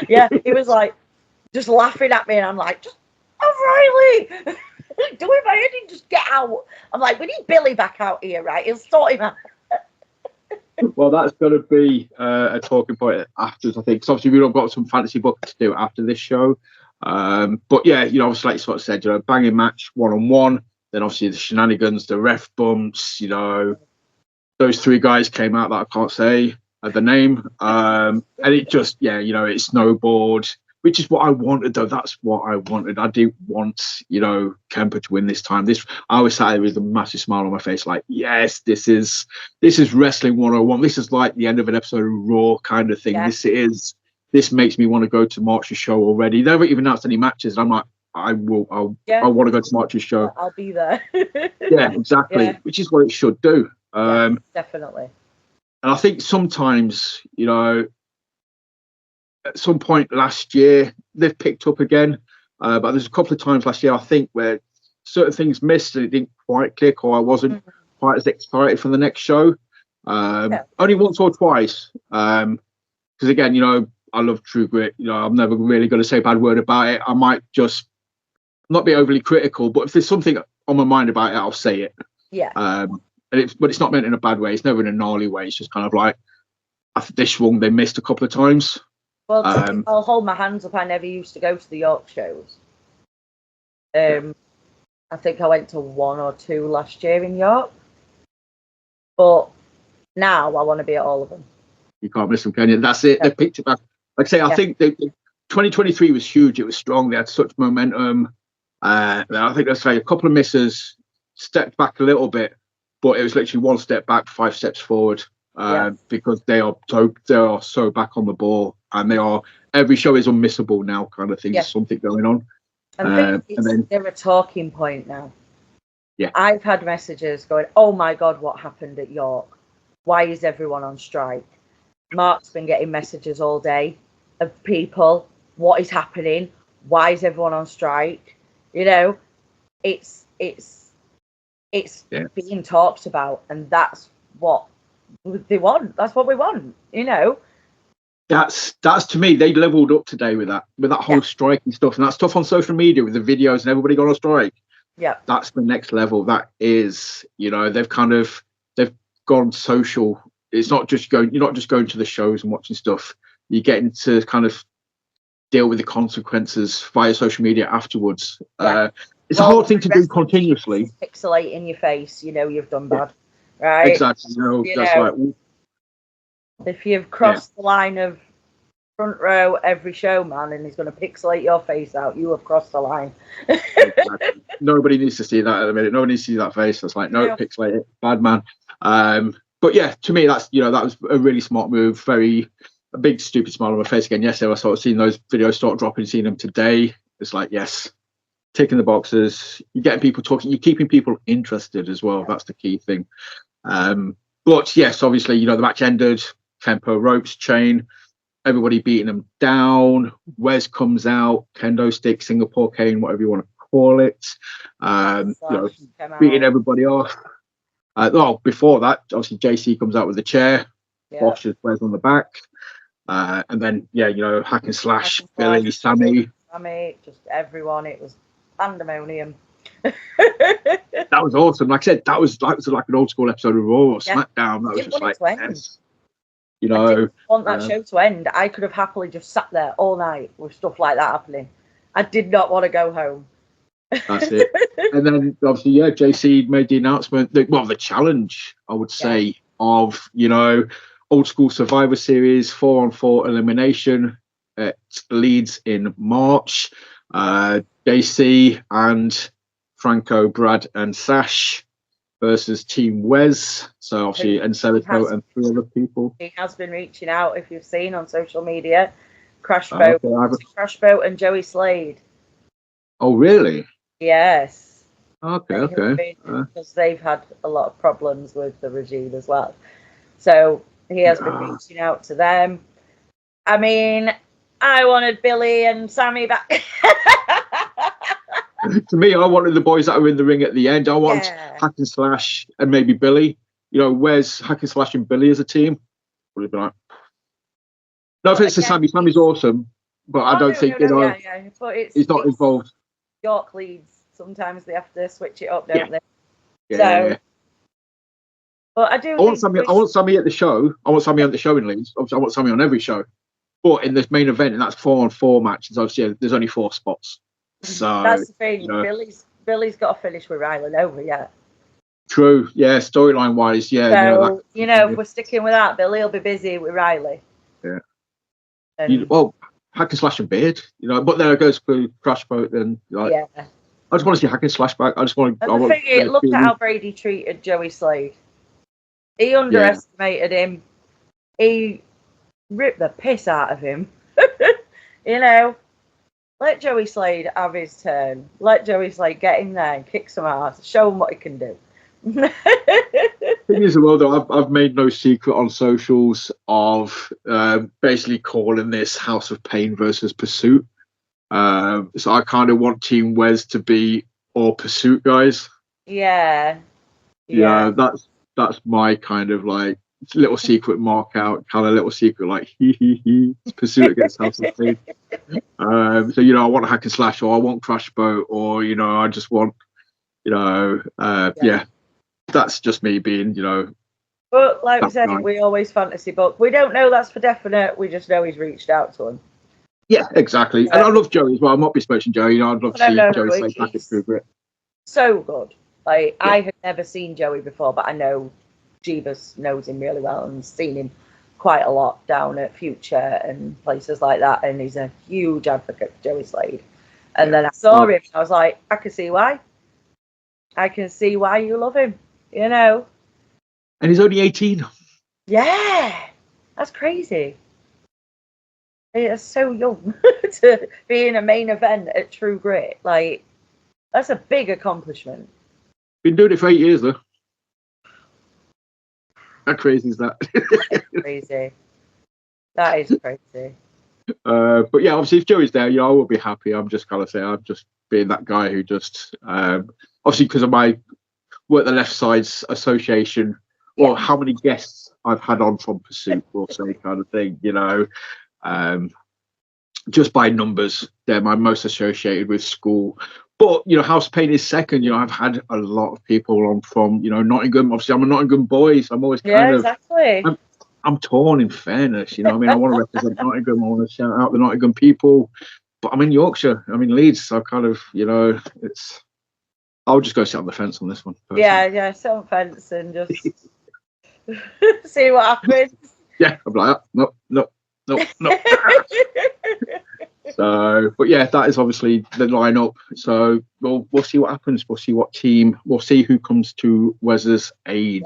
yeah. He was like just laughing at me, and I'm like, "Just, Riley, do him my head and just get out." I'm like, "We need Billy back out here, right? He'll sort him out." Well, that's going to be a talking point after, I think. Because obviously we've got some fantasy book to do after this show. But yeah, you know, obviously, like you sort of said, you know, banging match 1-on-1. Then obviously the shenanigans, the ref bumps. You know, those 3 guys came out that I can't say the name, and it just, yeah, you know, it snowballed, which is what I wanted, though. That's what I wanted. I did want, you know, Kemper to win this time. I was sat there with a massive smile on my face, like, yes, this is wrestling 101. This is like the end of an episode of Raw kind of thing. Yeah. This makes me want to go to March's show already. They haven't even announced any matches. I'm like, I want to go to March's show. I'll be there. Yeah, exactly. Yeah. Which is what it should do. Definitely. And I think sometimes, you know, at some point last year, they've picked up again. But there's a couple of times last year, I think, where certain things missed and it didn't quite click, or I wasn't quite as excited for the next show. Only once or twice. Because, again, you know, I love True Grit. You know, I'm never really going to say a bad word about it. I might just not be overly critical, but if there's something on my mind about it, I'll say it. Yeah. But it's not meant in a bad way. It's never in a gnarly way. It's just kind of like, this one they missed a couple of times. Well, I'll hold my hands up. I never used to go to the York shows. I think I went to 1 or 2 last year in York. But now I want to be at all of them. You can't miss them, can you? That's it. They picked it back. Like I say, I think 2023 was huge. It was strong. They had such momentum. I think that's like a couple of misses, stepped back a little bit, but it was literally 1 step back, 5 steps forward. Because they are so back on the ball, and every show is unmissable now, kind of thing. There's something going on. And then they're a talking point now. Yeah, I've had messages going, "Oh my God, what happened at York?" why is everyone on strike? Mark's been getting messages all day of people, what is happening? Why is everyone on strike? You know, it's being talked about, and that's what they want. That's what we want, you know. That's to me, they leveled up today with that whole strike and stuff, and that stuff on social media with the videos and everybody going on strike. Yeah, that's the next level. That is, you know, they've gone social. It's not just you're not just going to the shows and watching stuff. You're getting to kind of deal with the consequences via social media afterwards. It's a hard thing to do continuously. Pixelate in your face, you know, you've done bad, right? Exactly. That's right. If you've crossed the line of front row every show, man, and he's going to pixelate your face out, you have crossed the line. Exactly. Nobody needs to see that at the minute. Nobody needs to see that face. That's like, no, pixelate it, bad man. But yeah, to me, that's, you know, that was a really smart move. A big stupid smile on my face again yesterday. I sort of seen those videos start dropping, seeing them today. It's like, yes, ticking the boxes. You're getting people talking. You're keeping people interested as well. That's the key thing. But yes, obviously, you know, the match ended. Kemper ropes chain. Everybody beating them down. Wes comes out. Kendo stick, Singapore cane, whatever you want to call it. You know, beating everybody off. Before that, obviously JC comes out with the chair. Washes Wes on the back. And then, yeah, you know, hack and slash, Billy, Sammy, just everyone. It was pandemonium. That was awesome. Like I said, that was like an old school episode of Raw or SmackDown. That was just like, yes. You know, I didn't want that show to end. I could have happily just sat there all night with stuff like that happening. I did not want to go home. That's it. And then obviously, yeah, JC made the announcement. The challenge, I would say, of, you know, old school Survivor Series 4-on-4 elimination. It leads in March. JC and Franco, Brad, and Sash versus Team Wes. So obviously, Nsereko and 3 other people. He has been reaching out, if you've seen on social media. Crash Boat and Joey Slade. Oh, really? Yes. Okay. Because they've had a lot of problems with the regime as well. So he has been reaching out to them. I mean, I wanted Billy and Sammy back. To me, I wanted the boys that were in the ring at the end. I want Hack and Slash and maybe Billy. You know, where's Hack and Slash and Billy as a team? Would have been like, no offense to Sammy. Sammy's awesome, but I don't think But he's not involved. York leads. Sometimes they have to switch it up, don't they? Yeah. But I do. I want Sammy at the show. I want Sammy on the show in Leeds. Obviously, I want Sammy on every show. But in this main event, and that's 4-on-4 matches, obviously, there's only 4 spots. So that's the thing. You know, Billy's got to finish with Riley Nova yet. True. Yeah. Storyline wise, yeah. So if we're sticking with that, Billy will be busy with Riley. Yeah. Hack and Slash and Beard, you know. But then it goes for Crash Boat. Then I just want to see Hack and Slash back. Look at how Brady treated Joey Slade. He underestimated him. He ripped the piss out of him. You know, let Joey Slade have his turn. Let Joey Slade get in there and kick some ass. Show him what he can do. Thing is, though, I've made no secret on socials of basically calling this House of Pain versus Pursuit. So I kind of want Team Wes to be all Pursuit guys. Yeah. That's my kind of like little secret mark out, kind of little secret like it's Pursuit against House of Pain. So you know, I want a Hack and Slash, or I want Crash Boat, or you know, I just want, you know, that's just me being, you know. But like we said, we always fantasy book. We don't know that's for definite. We just know he's reached out to him. Yeah, exactly. And I love Joey as well. I'm not besmirching Joey. You know, I'd love to see Joey say back through Grit. So good. Like I had never seen Joey before, but I know Jeebus knows him really well and seen him quite a lot down at Future and places like that. And he's a huge advocate for Joey Slade. And then I saw him, and I was like, I can see why. I can see why you love him. You know. And he's only 18. Yeah, that's crazy. He is so young to be in a main event at True Grit. Like, that's a big accomplishment. Been doing it for 8 years, though. How crazy is that? Crazy. That is crazy. But yeah, obviously, if Joey's there, I will be happy. I'm just kind of saying, I'm just being that guy who just, obviously, because of my work the left sides association, or how many guests I've had on from Pursuit, we'll say, kind of thing, just by numbers, they're my most associated with school. But House Pain is second. I've had a lot of people on from Nottingham. Obviously, I'm a Nottingham boy, so I'm always kind of exactly. I'm torn, in fairness. I mean, I want to represent Nottingham. I want to shout out the Nottingham people, but I'm in Yorkshire. I'm in Leeds, so kind of it's. I'll just go sit on the fence on this one. Personally. Yeah, sit on the fence and just see what happens. Yeah, I'm like, no. So, but yeah, that is obviously the lineup. So we'll see what happens. We'll see what team. We'll see who comes to Wes's aid.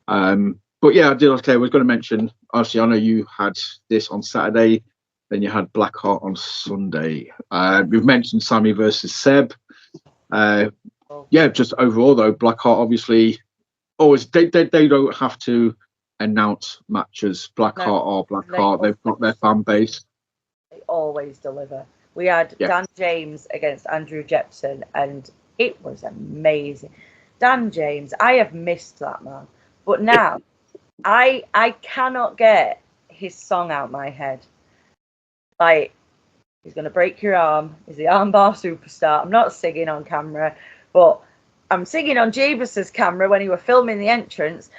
But yeah, I was going to mention. Obviously, I know you had this on Saturday, then you had BlackHeart on Sunday. We've mentioned Sammy versus Seb. Yeah, just overall though, BlackHeart obviously always they don't have to announce matches. BlackHeart or BlackHeart, they've got their fan base. They always deliver. We had Dan James against Andrew Jepson, and it was amazing. Dan James, I have missed that man, but now I cannot get his song out my head. Like, he's gonna break your arm. He's the armbar superstar. I'm not singing on camera, but I'm singing on Jeebus's camera when he were filming the entrance.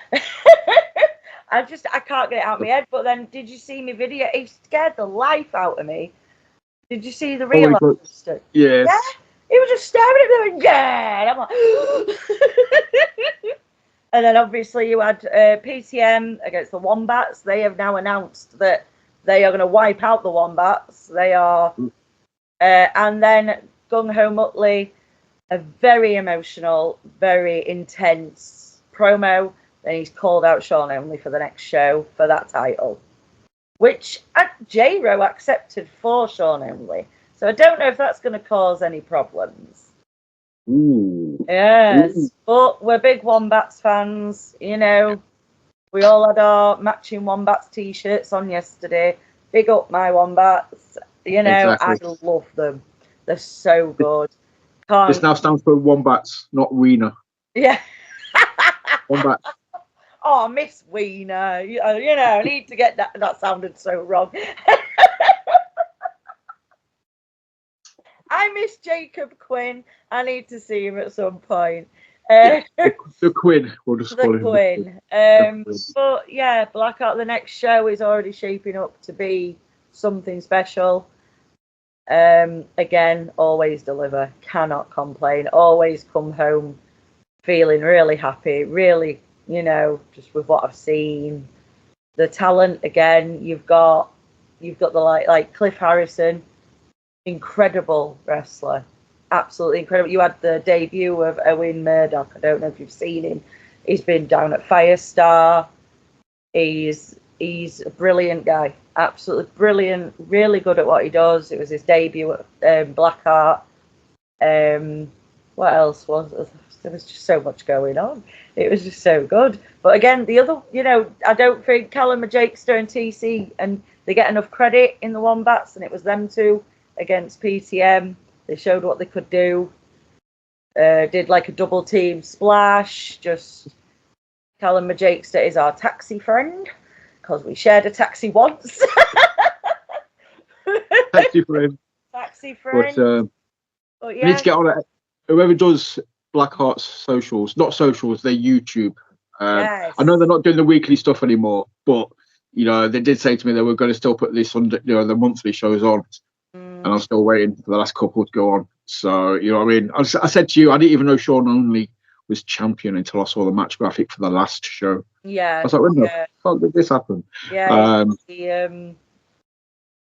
I can't get it out of my head. But then, did you see my video? He scared the life out of me. Did you see the real? Yes. Yeah. He was just staring at me and and I'm like, and then obviously you had PTM against the Wombats. They have now announced that they are going to wipe out the Wombats. They are, and then Gung Ho Muttley, a very emotional, very intense promo. Then he's called out Sean Only for the next show for that title, which J-Ro accepted for Sean Only. So I don't know if that's going to cause any problems. Ooh. Yes, Ooh. But we're big Wombats fans. We all had our matching Wombats t-shirts on yesterday. Big up my Wombats. Exactly. I love them. They're so good. This now stands for Wombats, not Wiener. Yeah. Wombats. Oh, Miss Wiener. I need to get that. That sounded so wrong. I miss Jacob Quinn. I need to see him at some point. The Quinn. We'll just call him Quinn. But yeah, BlackHeart, the next show is already shaping up to be something special. Again, always deliver. Cannot complain. Always come home feeling really happy. Really, just with what I've seen. The talent again. You've got the like Cliff Harrison. Incredible wrestler, absolutely incredible. You had the debut of Owen Murdoch. I don't know if you've seen him. He's been down at Firestar. He's a brilliant guy, absolutely brilliant, really good at what he does. It was his debut at BlackHeart. What else was there? Was just so much going on. It was just so good. But again, the other, I don't think Callum Jakester and TC and they get enough credit in the Wombats, and it was them two against PTM. They showed what they could do. Did like a double team splash. Just Callum Jakester is our taxi friend because we shared a taxi once. Taxi friend. Taxi friend. But yeah, need to get on it. Whoever does BlackHeart's socials, not socials, they're YouTube. Yes. I know they're not doing the weekly stuff anymore, but they did say to me they were going to still put this on, the monthly shows on. And I'm still waiting for the last couple to go on. So, what I mean? I said to you, I didn't even know Sean Only was champion until I saw the match graphic for the last show. Yeah. I was like, when the fuck did this happen? Yeah. He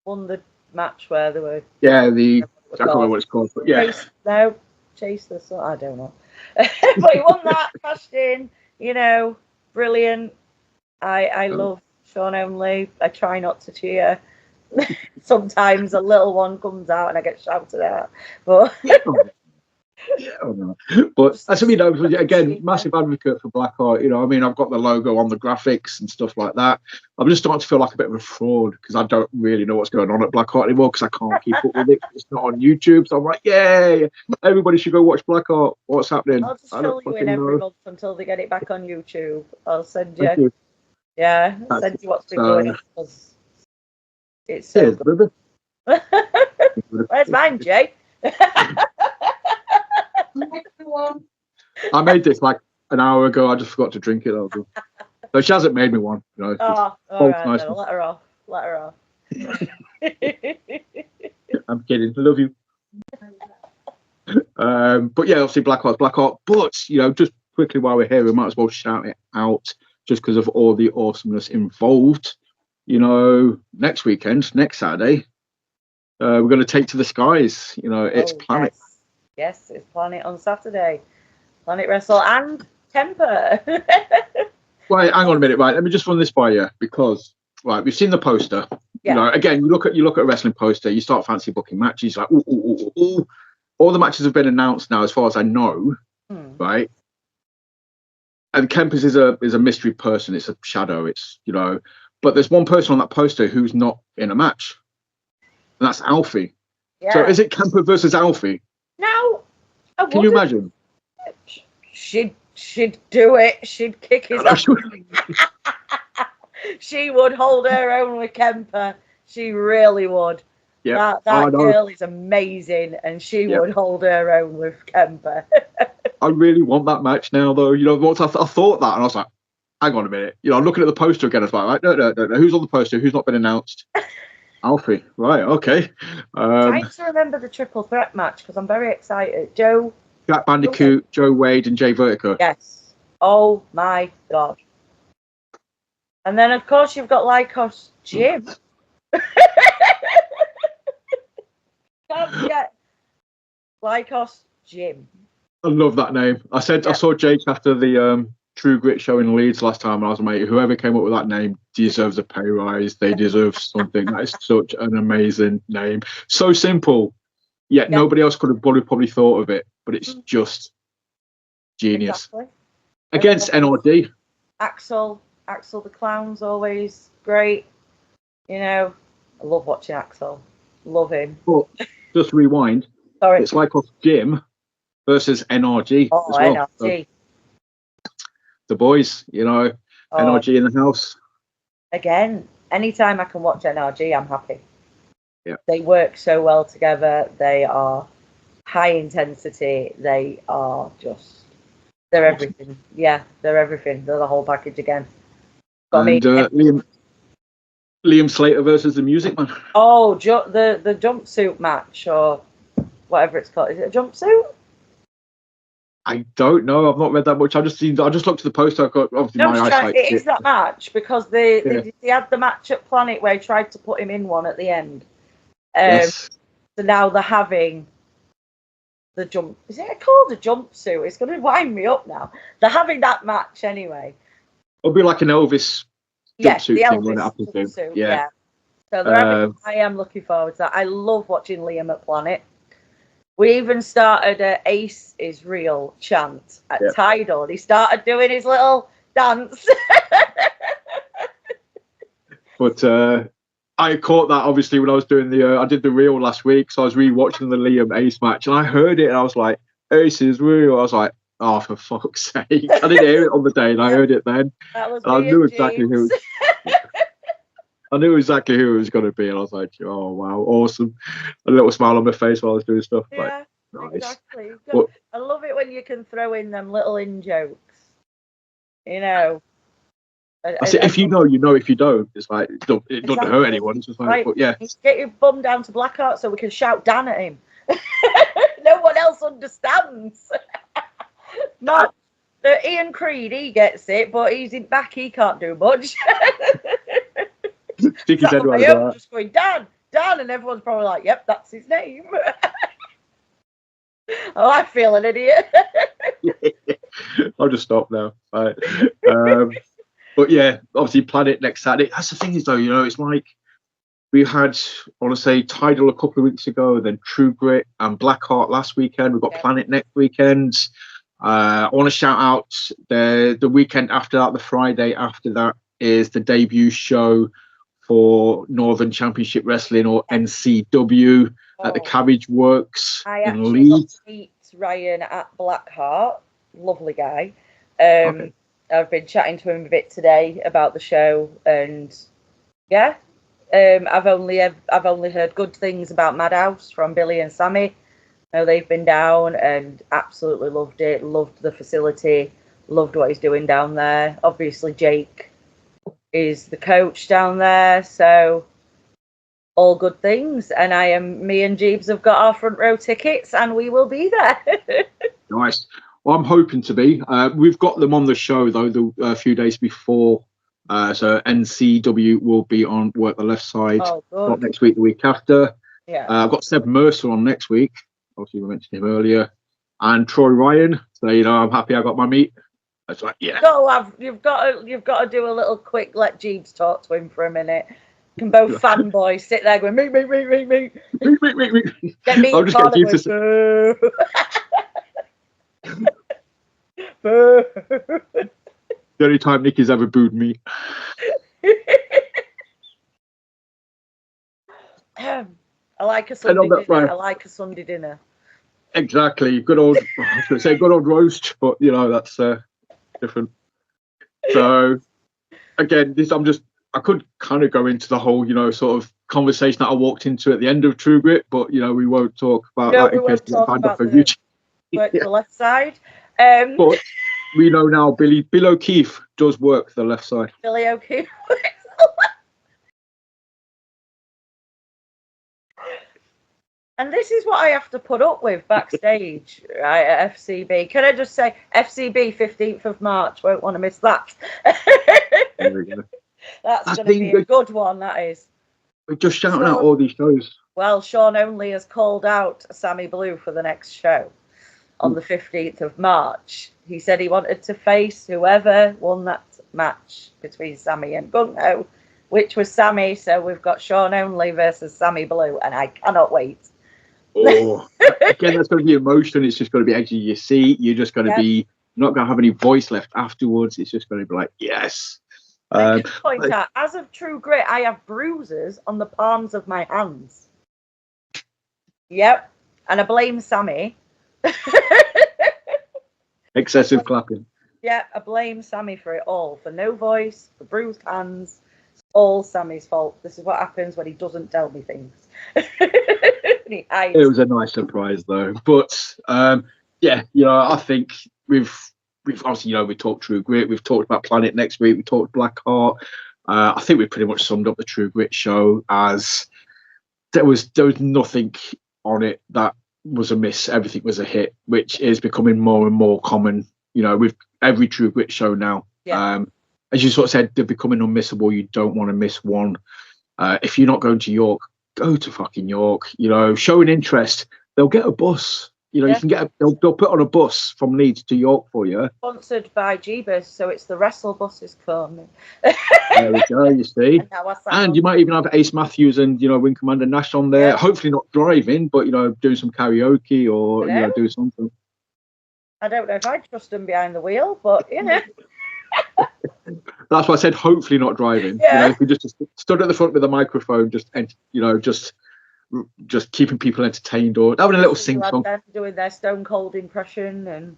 won the match where they were. Yeah, I can't remember what it's called, but yeah. Chase this. I don't know. But he won that, cashed in, brilliant. I love Sean Only. I try not to cheer. Sometimes a little one comes out and I get shouted at, but Oh, no. But that's, you know, again, massive advocate for BlackHeart. You know, I mean, I've got the logo on the graphics and stuff like that. I'm just starting to feel like a bit of a fraud because I don't really know what's going on at BlackHeart anymore because I can't keep up with it. It's not on YouTube. So I'm like, yay, everybody should go watch BlackHeart. What's happening? I'll just fill you in every month until they get it back on YouTube. I'll send you. Yeah, I'll send you what's been going on. 'Cause it's so good. Where's mine, Jay? I made this like an hour ago. I just forgot to drink it. So she hasn't made me one. You know, all right. Nice let her off. Let her off. I'm kidding. I love you. But yeah, obviously BlackHeart. But you know, just quickly while we're here, we might as well shout it out just because of all the awesomeness involved. You know, next weekend, next Saturday, we're going to take to the skies. You know, it's Planet. Yes, it's Planet on Saturday. Planet Wrestle and Kemper. Right, hang on a minute. Right, let me just run this by you because we've seen the poster. Yeah. You know, again, you look at a wrestling poster, you start fancy booking matches. Like, ooh. All the matches have been announced now, as far as I know. Right. And Kemper's is a mystery person. It's a shadow. It's, you know, but there's one person on that poster who's not in a match, and that's Alfie. Yeah. So is it Kemper versus Alfie? No. Can you imagine? She'd do it. She'd kick his ass. She would hold her own with Kemper. She really would. Yeah. That girl is amazing, and she would hold her own with Kemper. I really want that match now, though. You know, once I thought that, and I was like, hang on a minute. You know, I'm looking at the poster again. I was like, no. Who's on the poster? Who's not been announced? Alfie. Right. Okay. Trying to remember the triple threat match because I'm very excited. Jack Bandicoot, Joe Wade, and Jay Vertigo. Yes. Oh my God. And then of course you've got Lycos Jim. Can't forget Lycos Jim. I love that name. I saw Jake after the True Grit show in Leeds last time, and I was like, whoever came up with that name deserves a pay rise. They deserve something. That is such an amazing name. So simple, yet nobody else could have probably thought of it. But it's just genius. Exactly. Against NRD. Axel the Clown's always great. You know, I love watching Axel. Love him. But just rewind. Sorry. It's like Jim versus NRG. Oh, as well. NRG. So, the boys, you know, NRG in the house. Again, anytime I can watch NRG, I'm happy. Yeah. They work so well together. They are high intensity. They're everything. Yeah, they're everything. They're the whole package again. But and Liam Slater versus the Music Man. Oh, the jumpsuit match or whatever it's called. Is it a jumpsuit? I don't know. I've not read that much. I just looked at the poster. I've got obviously my eyesight. It is that match because they had the match at Planet where he tried to put him in one at the end. Yes. So now they're having the jump. Is it called a jumpsuit? It's going to wind me up now. They're having that match anyway. It'll be like an Elvis jumpsuit thing when it happens to him. Yeah. So they're having, I am looking forward to that. I love watching Liam at Planet. We even started a Ace is Real chant at Tidal. He started doing his little dance. But I caught that obviously when I was doing I did the reel last week, so I was rewatching the Liam Ace match, and I heard it, and I was like, "Ace is Real." I was like, "Oh, for fuck's sake!" I didn't hear it on the day, and I heard it then. That was. And I knew exactly who. I knew exactly who it was going to be, and I was like, "Oh wow, awesome!" A little smile on my face while I was doing stuff. Yeah, like, nice. Exactly. I love it when you can throw in them little in jokes. You know. If you know, you know. If you don't, it's like it doesn't hurt anyone. It's just like, right. But yeah. Get your bum down to BlackHeart so we can shout Dan at him. No one else understands. Not Ian Creed, he gets it, but he's in back. He can't do much. Stick his head right there. Just going Dan, and everyone's probably like, "Yep, that's his name." Oh, I feel an idiot. I'll just stop now. Right. But yeah, obviously Planet next Saturday. That's the thing is though, you know, it's like we had, I want to say, Tidal a couple of weeks ago, then True Grit and BlackHeart last weekend. We've got Planet next weekend. I want to shout out the weekend after that, the Friday after that, is the debut show for Northern Championship Wrestling, or NCW, at the Cabbage Works in Leeds. Got to meet Ryan at BlackHeart. Lovely guy. I've been chatting to him a bit today about the show, and yeah, I've only heard good things about Madhouse from Billy and Sammy. I know they've been down and absolutely loved it. Loved the facility. Loved what he's doing down there. Obviously, Jake is the coach down there, so all good things. And me and Jeeves have got our front row tickets, and we will be there. Nice. Well, I'm hoping to be. We've got them on the show though a few days before. So NCW will be on Work the Left Side. Not next week, the week after. Yeah. I've got Seb Mercer on next week. Obviously, we mentioned him earlier, and Troy Ryan. So I'm happy I got my meet. That's like, yeah. You've got to do a little quick. Let Jeeves talk to him for a minute. Can both fanboys sit there going me. Get me. I'll just get Jeeves to. The only time Nicki's ever booed me. I like a Sunday dinner. I like a Sunday dinner. Exactly. Good old, I was going to say good old roast, but that's different. So again, I could kind of go into the whole, sort of conversation that I walked into at the end of True Grit, but we won't talk about that in case it's banned off of YouTube. Work the left side. But we know now Bill O'Keefe does work the left side. Billy O'Keefe. And this is what I have to put up with backstage, right, at FCB. Can I just say, FCB 15th of March, won't want to miss that. There we go. That's going to be a good one, that is. We're just shouting out all these shows. Well, Sean Only has called out Sammy Blue for the next show on the 15th of March. He said he wanted to face whoever won that match between Sammy and Gung-Ho, which was Sammy. So we've got Sean Only versus Sammy Blue, and I cannot wait. Oh, again, that's going to be emotion. It's just going to be edge of your seat. You're just going to be not going to have any voice left afterwards. It's just going to be like, yes. Point out, as of True Grit, I have bruises on the palms of my hands. Yep, and I blame Sammy. Excessive clapping. Yeah, I blame Sammy for it all. For no voice, for bruised hands. It's all Sammy's fault. This is what happens when he doesn't tell me things. It was a nice surprise though. But I think we've obviously, we talked True Grit, we've talked about Planet next week, we talked BlackHeart. I think we pretty much summed up the True Grit show as there was nothing on it that was a miss. Everything was a hit, which is becoming more and more common, with every True Grit show now. Yeah. As you sort of said, they're becoming unmissable. You don't want to miss one. If you're not going to York, go to fucking York. Show an interest. They'll get a bus. You can get they'll put on a bus from Leeds to York for you. Sponsored by Jeebus, so it's the Wrestle buses coming. There we go, you see. And you might even have Ace Matthews and Wing Commander Nash on there. Yeah. Hopefully not driving, but doing some karaoke or do something. I don't know if I trust them behind the wheel, but That's why I said hopefully not driving. Yeah. If we just stood at the front with a microphone, just keeping people entertained or having a little sing song. Doing their Stone Cold impression and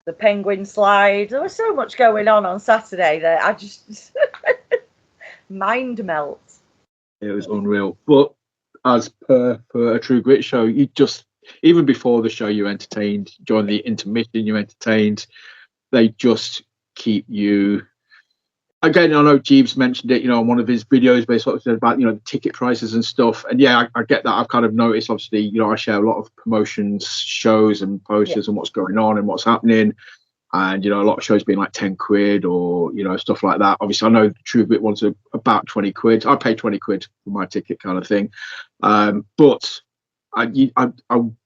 the penguin slide. There was so much going on Saturday that I just mind melt. It was unreal. But as per for a True Grit show, you just, even before the show, you entertained. During the intermission, you entertained. They just keep you. Again, I know Jeeves mentioned it, on one of his videos where he sort of said about, the ticket prices and stuff. And yeah, I get that. I've kind of noticed, obviously, I share a lot of promotions, shows and posters and what's going on and what's happening. And, a lot of shows being like 10 quid or, stuff like that. Obviously, I know the True Grit ones are about 20 quid. I pay 20 quid for my ticket kind of thing. But I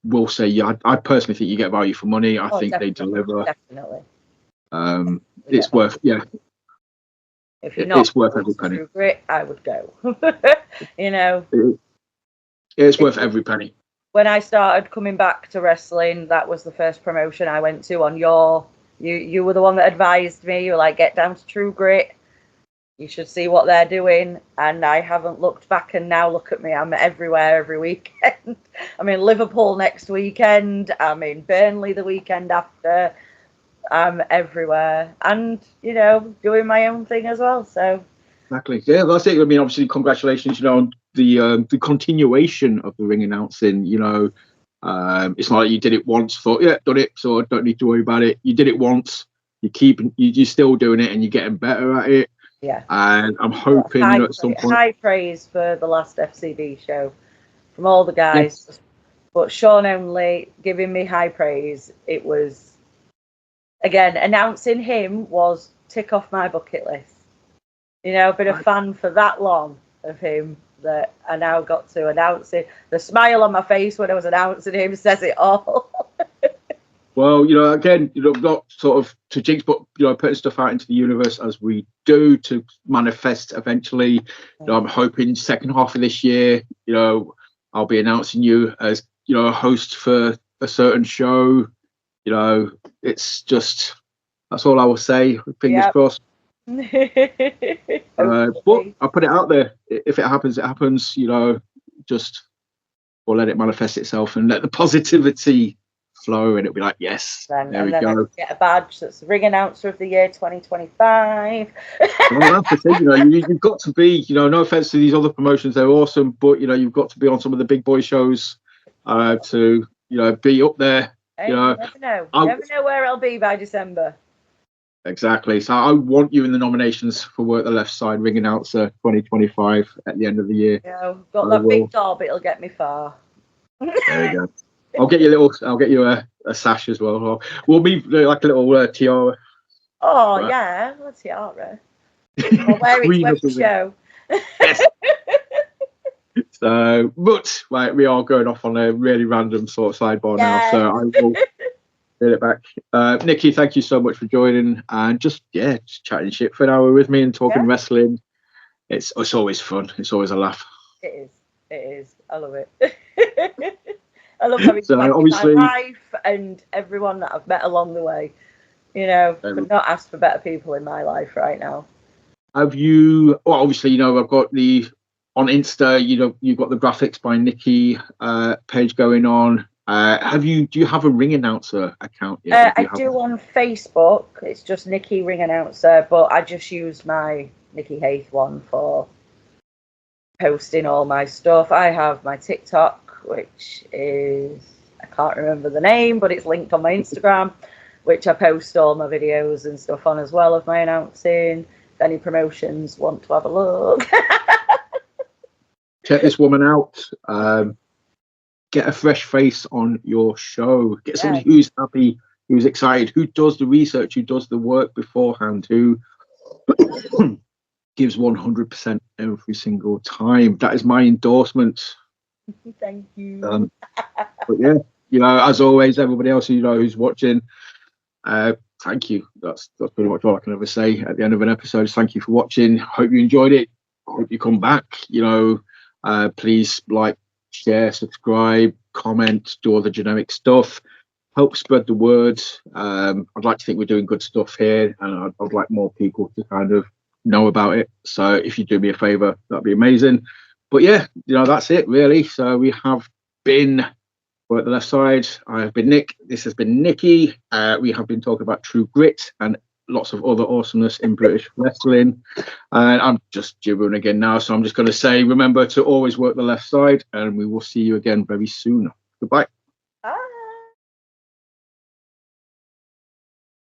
will say, I personally think you get value for money. I think they deliver. Definitely. It's worth, If you're not, it's worth every penny. True Grit, I would go. You know, It's worth every penny. When I started coming back to wrestling, that was the first promotion I went to on your. You were the one that advised me. You were like, get down to True Grit. You should see what they're doing. And I haven't looked back, and now look at me. I'm everywhere every weekend. I'm in Liverpool next weekend. I'm in Burnley the weekend after. I'm everywhere. And, you know, doing my own thing as well. So Exactly. Yeah, that's it. I mean, obviously, congratulations, you know, on the continuation of the ring announcing. You know, it's not like you did it once, thought, yeah, done it, so I don't need to worry about it. You did it once, you're still doing it, and you're getting better at it. yeah. And I'm hoping at some point. High praise for the last FCB show from all the guys. Yes. But Sean only giving me high praise. It was, again, announcing him was tick off my bucket list. You know, I've been a fan for that long of him that I now got to announce it. The smile on my face when I was announcing him says it all. Well, you know, again, you know, not sort of to jinx, but, you know, putting stuff out into the universe as we do to manifest eventually. You know, I'm hoping second half of this year, you know, I'll be announcing you as, you know, a host for a certain show. You know, it's just, that's all I will say. Fingers crossed. But I put it out there. If it happens, it happens. You know, just we'll let it manifest itself and let the positivity flow, and it'll be like, yes, there we go. I get a badge that's the ring announcer of the year 2025. Well, that's the thing, you know, you've got to be, you know, no offense to these other promotions, they're awesome, but you know, you've got to be on some of the big boy shows to, you know, be up there. Hey, you know, you never know. You never know where I'll be by December. Exactly. So I want you in the nominations for Work the Left Side Ring Announcer 2025 at the end of the year. Yeah, got that big job. It'll get me far. There you go. I'll get you a sash as well. We'll be like a little tiara. Oh right. Yeah, a tiara. I'll wear it to every show. Yes. So, but right, we are going off on a really random sort of sidebar now. So I will get it back. Nicki, thank you so much for joining and just chatting shit for an hour with me and talking wrestling. It's always fun. It's always a laugh. It is. I love it. I love having obviously my life and everyone that I've met along the way. You know, could not ask for better people in my life right now. Have you? Well, obviously, you know, I've got on Insta. You know, you've got the Graphics by Nicki page going on. Do you have a ring announcer account yet? I do on Facebook. It's just Nicki Ring Announcer, but I just use my Nicki Haith one for posting all my stuff. I have my TikTok, which is, I can't remember the name, but it's linked on my Instagram, which I post all my videos and stuff on as well of my announcing. If any promotions want to have a look. Check this woman out. Get a fresh face on your show. Get somebody who's happy, who's excited, who does the research, who does the work beforehand, who gives 100% every single time. That is my endorsement. Thank you. But yeah, you know, as always, everybody else, you know, who's watching, thank you. That's pretty much all I can ever say at the end of an episode. Thank you for watching. Hope you enjoyed it. Hope you come back. You know, please like, share, subscribe, comment, do all the generic stuff. Help spread the word. I'd like to think we're doing good stuff here, and I'd like more people to kind of know about it. So if you do me a favor, that'd be amazing. But yeah, you know, that's it really. So we have been Work the Left Side. I have been Nick. This has been Nicki. We have been talking about True Grit and lots of other awesomeness in British wrestling. And I'm just gibbering again now. So I'm just going to say, remember to always work the left side, and we will see you again very soon. Goodbye.